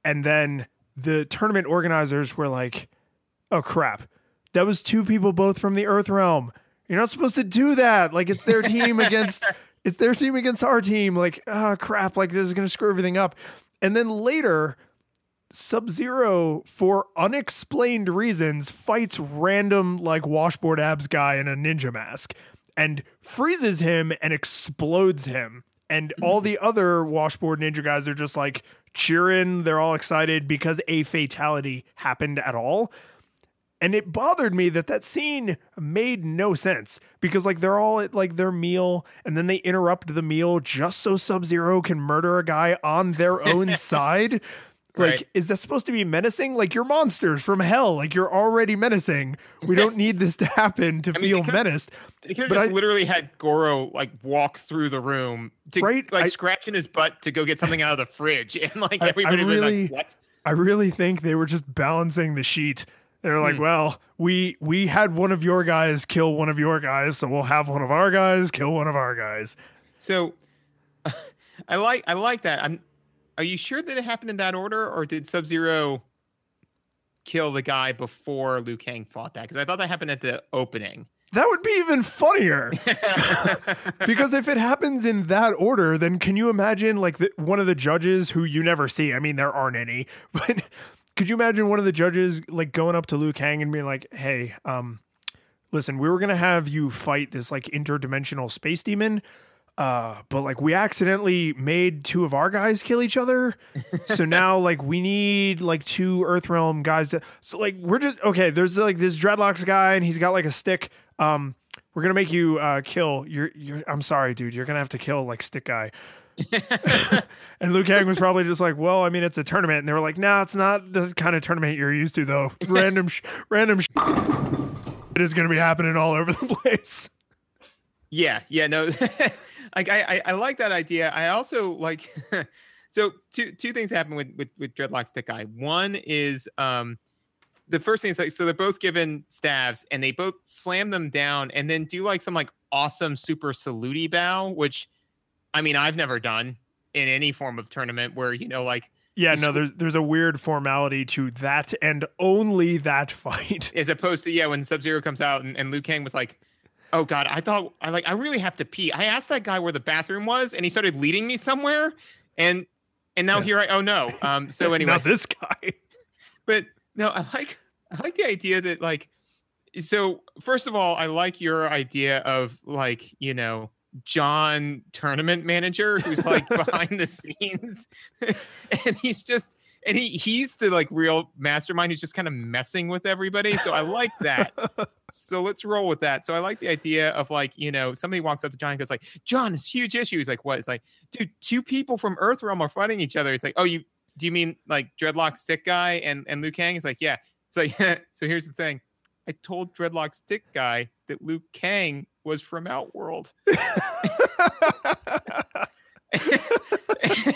and then the tournament organizers were like, oh crap, that was 2 people both from the Earth realm. You're not supposed to do that. Like, it's their team against our team. Like, crap, like this is going to screw everything up. And then later, Sub-Zero, for unexplained reasons, fights random like washboard abs guy in a ninja mask and freezes him and explodes him. And all the other washboard ninja guys are just like cheering. They're all excited because a fatality happened at all. And it bothered me that scene made no sense because like they're all at like their meal and then they interrupt the meal just so Sub-Zero can murder a guy on their own side. Like, right. Is that supposed to be menacing? Like, you're monsters from hell. Like, you're already menacing. We don't need this to happen to feel menaced. They could have just literally had Goro like walk through the room to scratching his butt to go get something out of the fridge, and like everybody was like, "What?" I really think they were just balancing the sheet. They're like, well, we had one of your guys kill one of your guys, so we'll have one of our guys kill one of our guys. So, I like that. Are you sure that it happened in that order, or did Sub-Zero kill the guy before Liu Kang fought that? Because I thought that happened at the opening. That would be even funnier. Because if it happens in that order, then can you imagine like one of the judges who you never see? I mean, there aren't any, but could you imagine one of the judges like going up to Liu Kang and being like, hey, listen, we were going to have you fight this like interdimensional space demon. But like we accidentally made two of our guys kill each other. So now like we need like two Earthrealm guys. So like we're just, okay, there's like this Dreadlocks guy and he's got like a stick. We're going to make you kill I'm sorry, dude. You're going to have to kill like stick guy. And Liu Kang was probably just like, well, I mean, it's a tournament. And they were like, nah, it's not the kind of tournament you're used to though. Random it is going to be happening all over the place. Yeah, no. Like I like that idea. I also like so two things happen with Dreadlock Stick Guy. One is the first thing is like so they're both given staves and they both slam them down and then do like some like awesome super salute bow, which I mean I've never done in any form of tournament where like there's a weird formality to that and only that fight. As opposed to when Sub-Zero comes out and Liu Kang was like, oh God, I really have to pee. I asked that guy where the bathroom was and he started leading me somewhere. And now so anyway. Not this guy. But no, I like the idea that like, so first of all, I like your idea of like, John tournament manager who's like behind the scenes and he's just, and he's the like real mastermind who's just kind of messing with everybody. So I like that. So let's roll with that. So I like the idea of like, somebody walks up to John and goes like, John, it's a huge issue. He's like, what? It's like, dude, two people from Earthrealm are fighting each other. It's like, oh, do you mean like Dreadlock Stick Guy and Liu Kang? He's like, yeah. It's like, so here's the thing. I told Dreadlock Stick Guy that Liu Kang was from Outworld.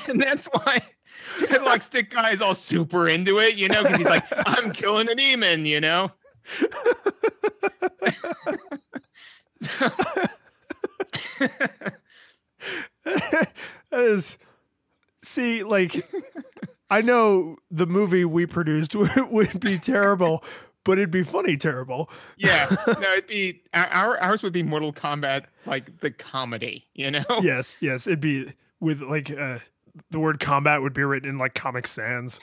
And that's why Dreadlock Stick Guy is all super into it, because he's like, I'm killing a demon, See, like, I know the movie we produced would be terrible, but it'd be funny terrible. Yeah, no, it'd be ours would be Mortal Kombat, like the comedy, Yes, it'd be with like the word combat would be written in like Comic Sans.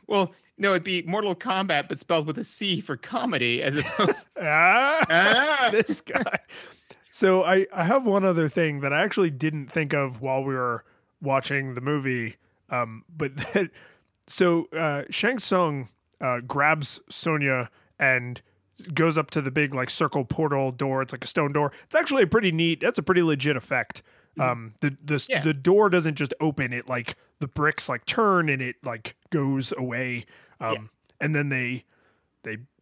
Well, no, it'd be Mortal Kombat, but spelled with a C for comedy, as opposed. This guy. So I have one other thing that I actually didn't think of while we were watching the movie. Shang Tsung grabs Sonya and goes up to the big like circle portal door. It's like a stone door. It's actually that's a pretty legit effect. The door doesn't just open, it like the bricks like turn and it like goes away. And then they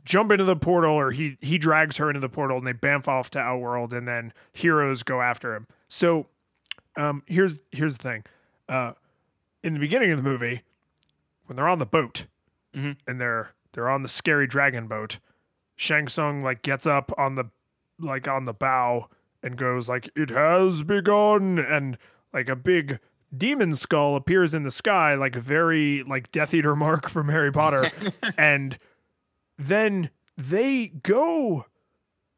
jump into the portal, or he drags her into the portal and they bamf off to Outworld, and then heroes go after him. So here's the thing. In the beginning of the movie, when they're on the boat and they're on the scary dragon boat, Shang Tsung like gets up on the bow and goes like, it has begun, and like a big demon skull appears in the sky, like a very like Death Eater mark from Harry Potter. And then they go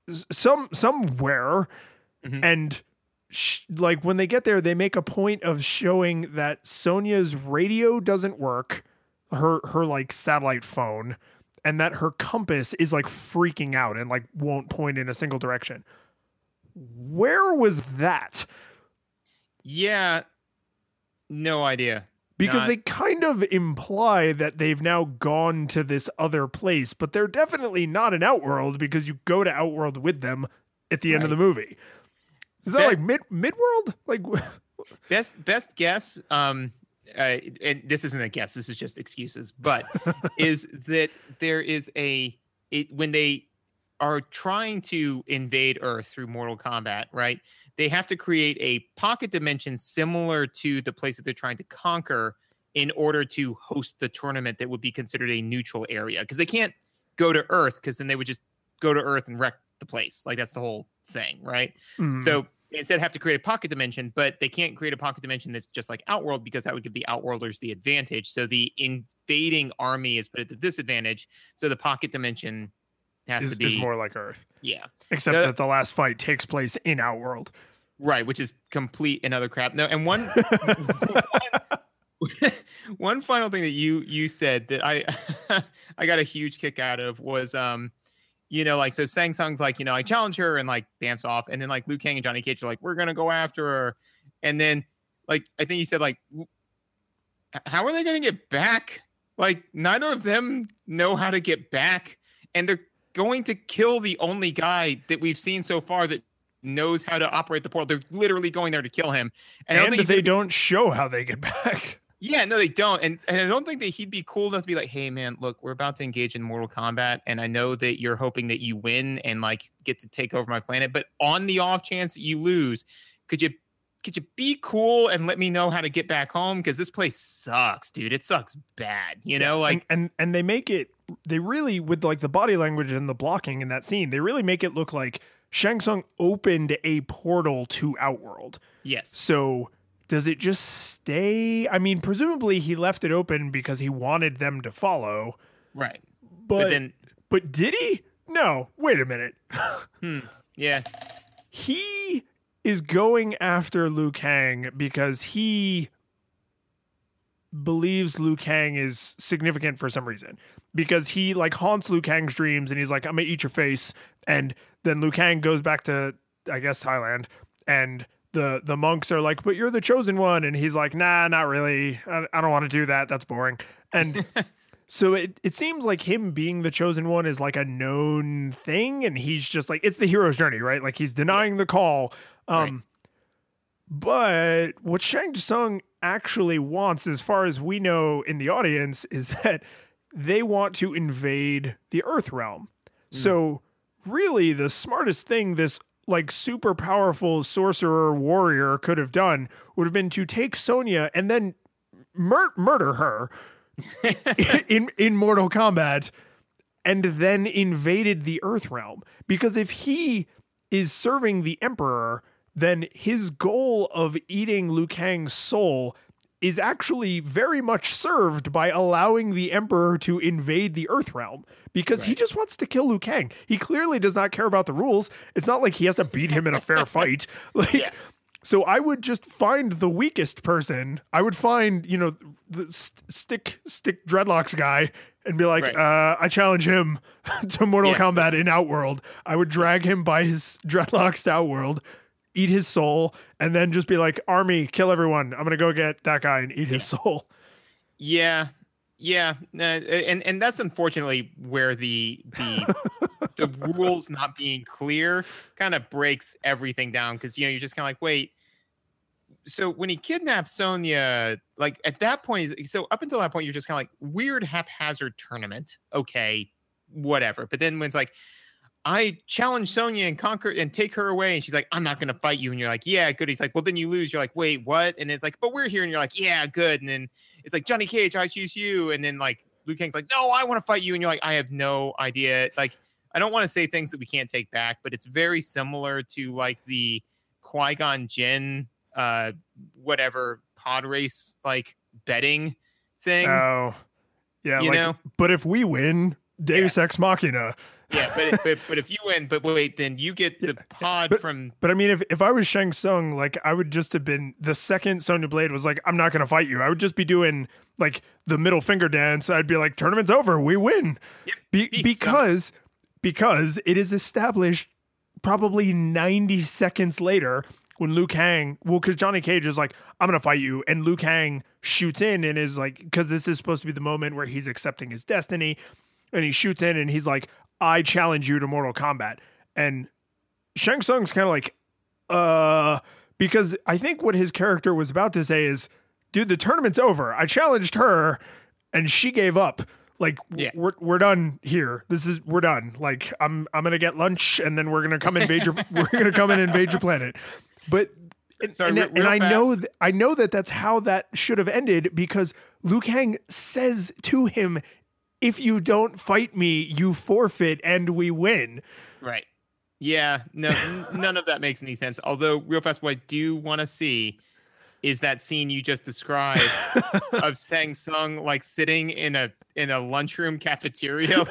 somewhere and like when they get there, they make a point of showing that Sonya's radio doesn't work, her like satellite phone, and that her compass is like freaking out and like won't point in a single direction. Where was that? Yeah, no idea. because they kind of imply that they've now gone to this other place, but they're definitely not in Outworld because you go to Outworld with them at the end of the movie. Is that like mid-world? Like best guess, and this isn't a guess, this is just excuses, but is that there is when they are trying to invade Earth through Mortal Kombat, right? They have to create a pocket dimension similar to the place that they're trying to conquer in order to host the tournament that would be considered a neutral area. Because they can't go to Earth, because then they would just go to Earth and wreck the place. Like, that's the whole thing, right? So they instead have to create a pocket dimension, but they can't create a pocket dimension that's just like Outworld, because that would give the Outworlders the advantage. So the invading army is put at the disadvantage. So the pocket dimension is more like Earth. Yeah. Except that the last fight takes place in Outworld. Right, which is complete and other crap. No, and one one final thing that you said that I I got a huge kick out of was like, so Shang Tsung's like, I challenge her, and like bamps off, and then like Liu Kang and Johnny Cage are like, we're gonna go after her, and then like I think you said like, how are they gonna get back? Like, neither of them know how to get back, and they're going to kill the only guy that we've seen so far that knows how to operate the portal. They're literally going there to kill him. And they don't show how they get back. Yeah, no, they don't. And I don't think that he'd be cool enough to be like, hey, man, look, we're about to engage in Mortal Kombat, and I know that you're hoping that you win and like get to take over my planet, but on the off chance that you lose, could you be cool and let me know how to get back home? Because this place sucks, dude. It sucks bad, like. And they make it, they really, with like the body language and the blocking in that scene, they really make it look like Shang Tsung opened a portal to Outworld. Yes. So does it just stay? I mean, presumably he left it open because he wanted them to follow. Right. But did he? No. Wait a minute. Yeah. He is going after Liu Kang because he believes Liu Kang is significant for some reason, because he like haunts Liu Kang's dreams, and he's like, I'm gonna eat your face. And then Liu Kang goes back to, I guess, Thailand, and the monks are like, but you're the chosen one. And he's like, nah, not really. I don't want to do that. That's boring. And so it seems like him being the chosen one is like a known thing. And he's just like, it's the hero's journey, right? Like, he's denying the call. Right. But what Shang Tsung actually wants, as far as we know in the audience, is that they want to invade the Earth realm. So really the smartest thing this like super powerful sorcerer warrior could have done would have been to take Sonya and then murder her in Mortal Kombat, and then invaded the Earth realm. Because if he is serving the Emperor, then his goal of eating Liu Kang's soul is actually very much served by allowing the Emperor to invade the Earth realm, because he just wants to kill Liu Kang. He clearly does not care about the rules. It's not like he has to beat him in a fair fight. So I would just find the weakest person. I would find, the stick dreadlocks guy and be like, I challenge him to Mortal Kombat in Outworld. I would drag him by his dreadlocks to Outworld, eat his soul, and then just be like, army, kill everyone. I'm going to go get that guy and eat his soul. Yeah. Yeah. And that's unfortunately where the the rules not being clear kind of breaks everything down. Cause you're just kind of like, wait, so when he kidnaps Sonya, like at that point, so up until that point, you're just kind of like weird haphazard tournament. Okay, whatever. But then when it's like, I challenge Sonya and conquer and take her away. And she's like, I'm not going to fight you. And you're like, yeah, good. He's like, well, then you lose. You're like, wait, what? And it's like, but we're here. And you're like, yeah, good. And then it's like, Johnny Cage, I choose you. And then like Liu Kang's like, no, I want to fight you. And you're like, I have no idea. Like, I don't want to say things that we can't take back, but it's very similar to like the Qui-Gon Jinn, whatever pod race, like betting thing. Oh, yeah. But if we win, Deus Ex Machina. Yeah, but if you win, but wait, then you get the pod from. But I mean, if I was Shang Tsung, like I would just have been the second Sonya Blade was like, I'm not going to fight you. I would just be doing like the middle finger dance. I'd be like, tournament's over, we win, because it is established probably 90 seconds later when Liu Kang, well, because Johnny Cage is like, I'm gonna fight you, and Liu Kang shoots in and is like, because this is supposed to be the moment where he's accepting his destiny, and he shoots in and he's like, I challenge you to Mortal Kombat, and Shang Tsung's kind of like, because I think what his character was about to say is, dude, the tournament's over. I challenged her, and she gave up. Like, we're done here. We're done. Like, I'm gonna get lunch, and then we're gonna come invade your invade your planet. But I know that that's how that should have ended, because Liu Kang says to him, if you don't fight me, you forfeit and we win. Right. Yeah. No, none of that makes any sense. Although, real fast, what I do want to see is that scene you just described of Shang Tsung like sitting in a lunchroom cafeteria,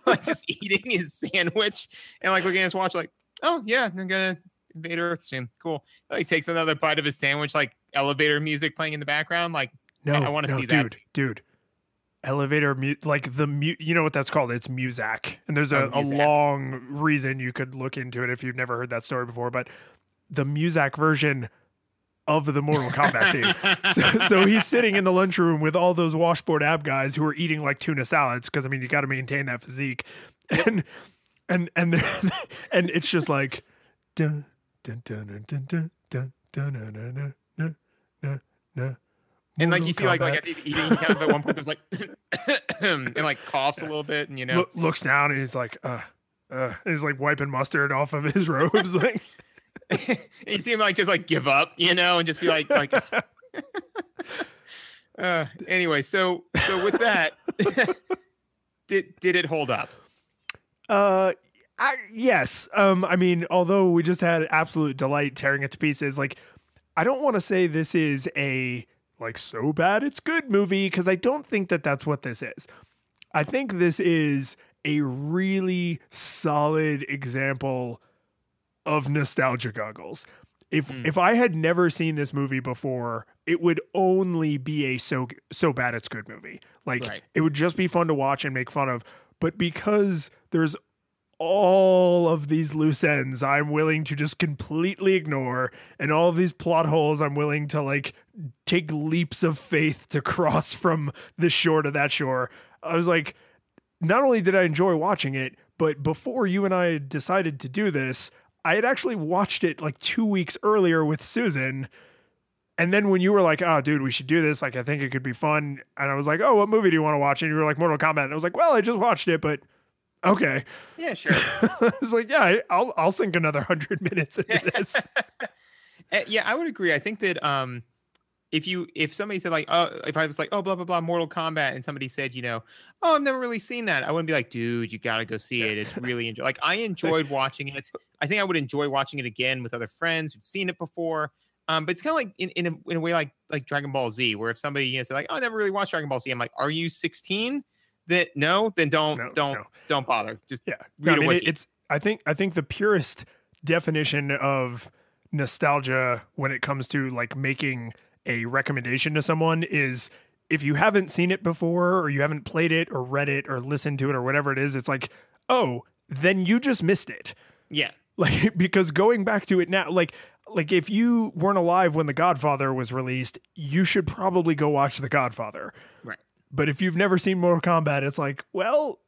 like just eating his sandwich and like looking at his watch, like, oh yeah, I'm gonna invade Earth soon. Cool. Like takes another bite of his sandwich, like elevator music playing in the background. Like, no, I want to see that. Dude. Elevator like you know what that's called? It's Muzak, and there's a long reason you could look into it if you've never heard that story before. But the Muzak version of the Mortal Kombat theme. So he's sitting in the lunchroom with all those washboard ab guys who are eating like tuna salads, because I mean you got to maintain that physique, and it's just like dun dun dun dun dun dun dun dun dun dun dun. And like you see, like as he's eating, he kind of at one point there's like, and like coughs a little bit, and you know, looks down and he's like, and he's like wiping mustard off of his robes, like. You see him like just like give up, you know, and just be like. Anyway, so with that, did it hold up? Yes. I mean, although we just had absolute delight tearing it to pieces, like I don't want to say this is a like so bad it's good movie, because I don't think that that's what this is. I think this is a really solid example of nostalgia goggles. If I had never seen this movie before, it would only be a so bad it's good movie. Like It would just be fun to watch and make fun of. But because there's all of these loose ends I'm willing to just completely ignore, and all of these plot holes I'm willing to like take leaps of faith to cross from this shore to that shore, I was like, not only did I enjoy watching it, but before you and I decided to do this, I had actually watched it like 2 weeks earlier with Susan. And then when you were like, oh, dude, we should do this, like, I think it could be fun. And I was like, oh, what movie do you want to watch? And you were like, Mortal Kombat. And I was like, well, I just watched it, but okay. Yeah, sure. I was like, yeah, I'll sink another 100 minutes into this. Yeah, I would agree. I think that if somebody said like, oh, if I was like, oh, blah, blah, blah, Mortal Kombat, and somebody said, you know, oh, I've never really seen that, I wouldn't be like, dude, you got to go see it. It's really like, I enjoyed watching it. I think I would enjoy watching it again with other friends who've seen it before. But it's kind of like in a way like Dragon Ball Z, where if somebody, you know, say like, oh, I never really watched Dragon Ball Z, I'm like, are you 16? Then don't bother. Just read a wiki. I think the purest definition of nostalgia when it comes to like making a recommendation to someone is, if you haven't seen it before, or you haven't played it or read it or listened to it or whatever it is, it's like, oh, then you just missed it. Yeah. Like, because going back to it now, like if you weren't alive when The Godfather was released, you should probably go watch The Godfather. Right. But if you've never seen Mortal Kombat, it's like, well,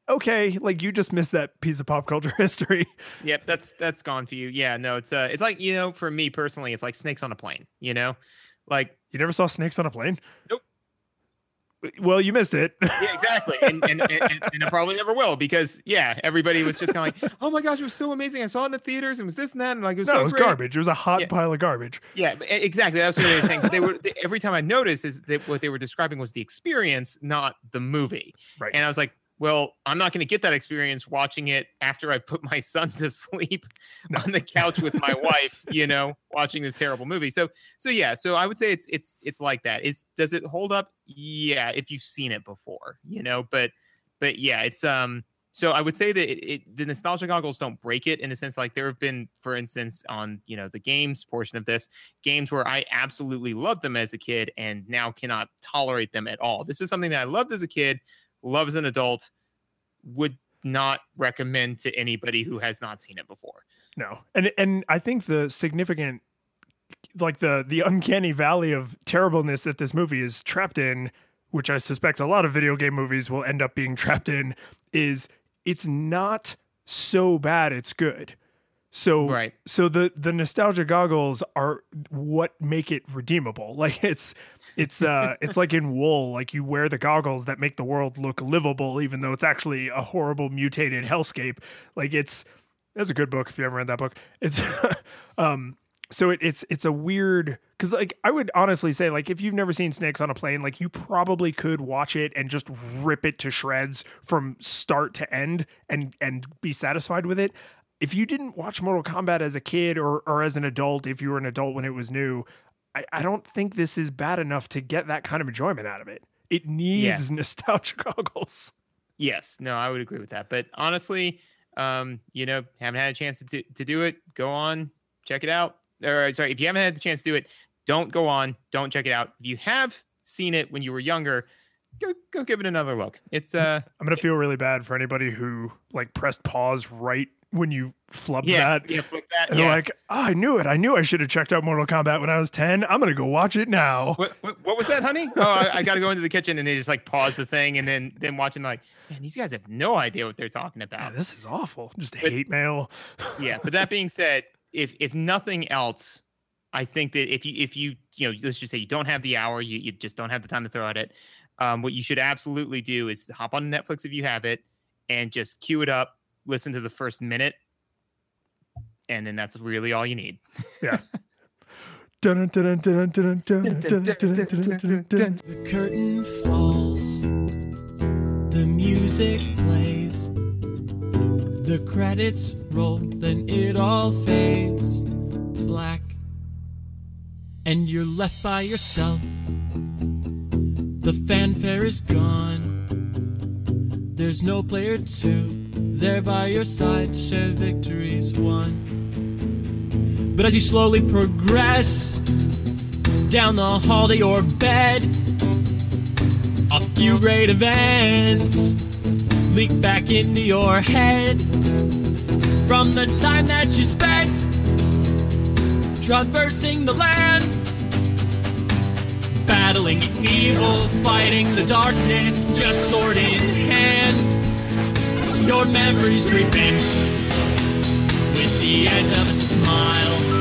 okay, like you just missed that piece of pop culture history. Yep, that's gone for you. Yeah, no, it's like, you know, for me personally, it's like Snakes on a Plane, you know? Like, you never saw Snakes on a Plane? Nope. Well, you missed it. Yeah, exactly. And I probably never will, because everybody was just kind of like, oh my gosh, it was so amazing. I saw it in the theaters, and it was this and that, and like it was great. Garbage. It was a hot pile of garbage. Yeah, exactly. That's what they were saying. Every time I noticed is that what they were describing was the experience, not the movie. Right. And I was like, well, I'm not going to get that experience watching it after I put my son to sleep on the couch with my wife, you know, watching this terrible movie. So I would say it's like that. Does it hold up? Yeah, if you've seen it before, you know, but yeah, it's so I would say that the nostalgia goggles don't break it, in the sense like there have been, for instance, on, you know, the games portion of this, games where I absolutely loved them as a kid and now cannot tolerate them at all. This is something that I loved as a kid, love as an adult, would not recommend to anybody who has not seen it before. No. And I think the significant, like the uncanny valley of terribleness that this movie is trapped in, which I suspect a lot of video game movies will end up being trapped in, is it's not so bad it's good. So Right. so the nostalgia goggles are what make it redeemable. Like it's like in Wool, like you wear the goggles that make the world look livable, even though it's actually a horrible mutated hellscape. Like that's a good book if you ever read that book. It's so it's a weird, because like I would honestly say, like, if you've never seen Snakes on a Plane, like you probably could watch it and just rip it to shreds from start to end and be satisfied with it. If you didn't watch Mortal Kombat as a kid or as an adult, if you were an adult when it was new, I don't think this is bad enough to get that kind of enjoyment out of it. It needs nostalgia goggles. Yes, no, I would agree with that. But honestly, haven't had a chance to do it, go on, check it out. Or sorry, if you haven't had the chance to do it, don't go on, don't check it out. If you have seen it when you were younger, go give it another look. It's I'm gonna feel really bad for anybody who like pressed pause right when you flubbed that. Yeah, flip that. And they're like, I knew it. I knew I should have checked out Mortal Kombat when I was 10. I'm gonna go watch it now. What was that, honey? Oh, I got to go into the kitchen, and they just like pause the thing, and then watching like, man, these guys have no idea what they're talking about. Yeah, this is awful. Just hate mail. Yeah, but that being said, if nothing else, I think that if you let's just say you don't have the hour, you just don't have the time to throw at it. What you should absolutely do is hop on Netflix if you have it, and just queue it up, listen to the first minute, and then that's really all you need. Yeah. The curtain falls, the music plays, the credits roll, then it all fades to black, and you're left by yourself. The fanfare is gone, there's no player two there by your side to share victories won. But as you slowly progress down the hall to your bed, a few great events leak back into your head from the time that you spent traversing the land, battling evil, fighting the darkness, just sword in hand. Your memories creep in with the edge of a smile.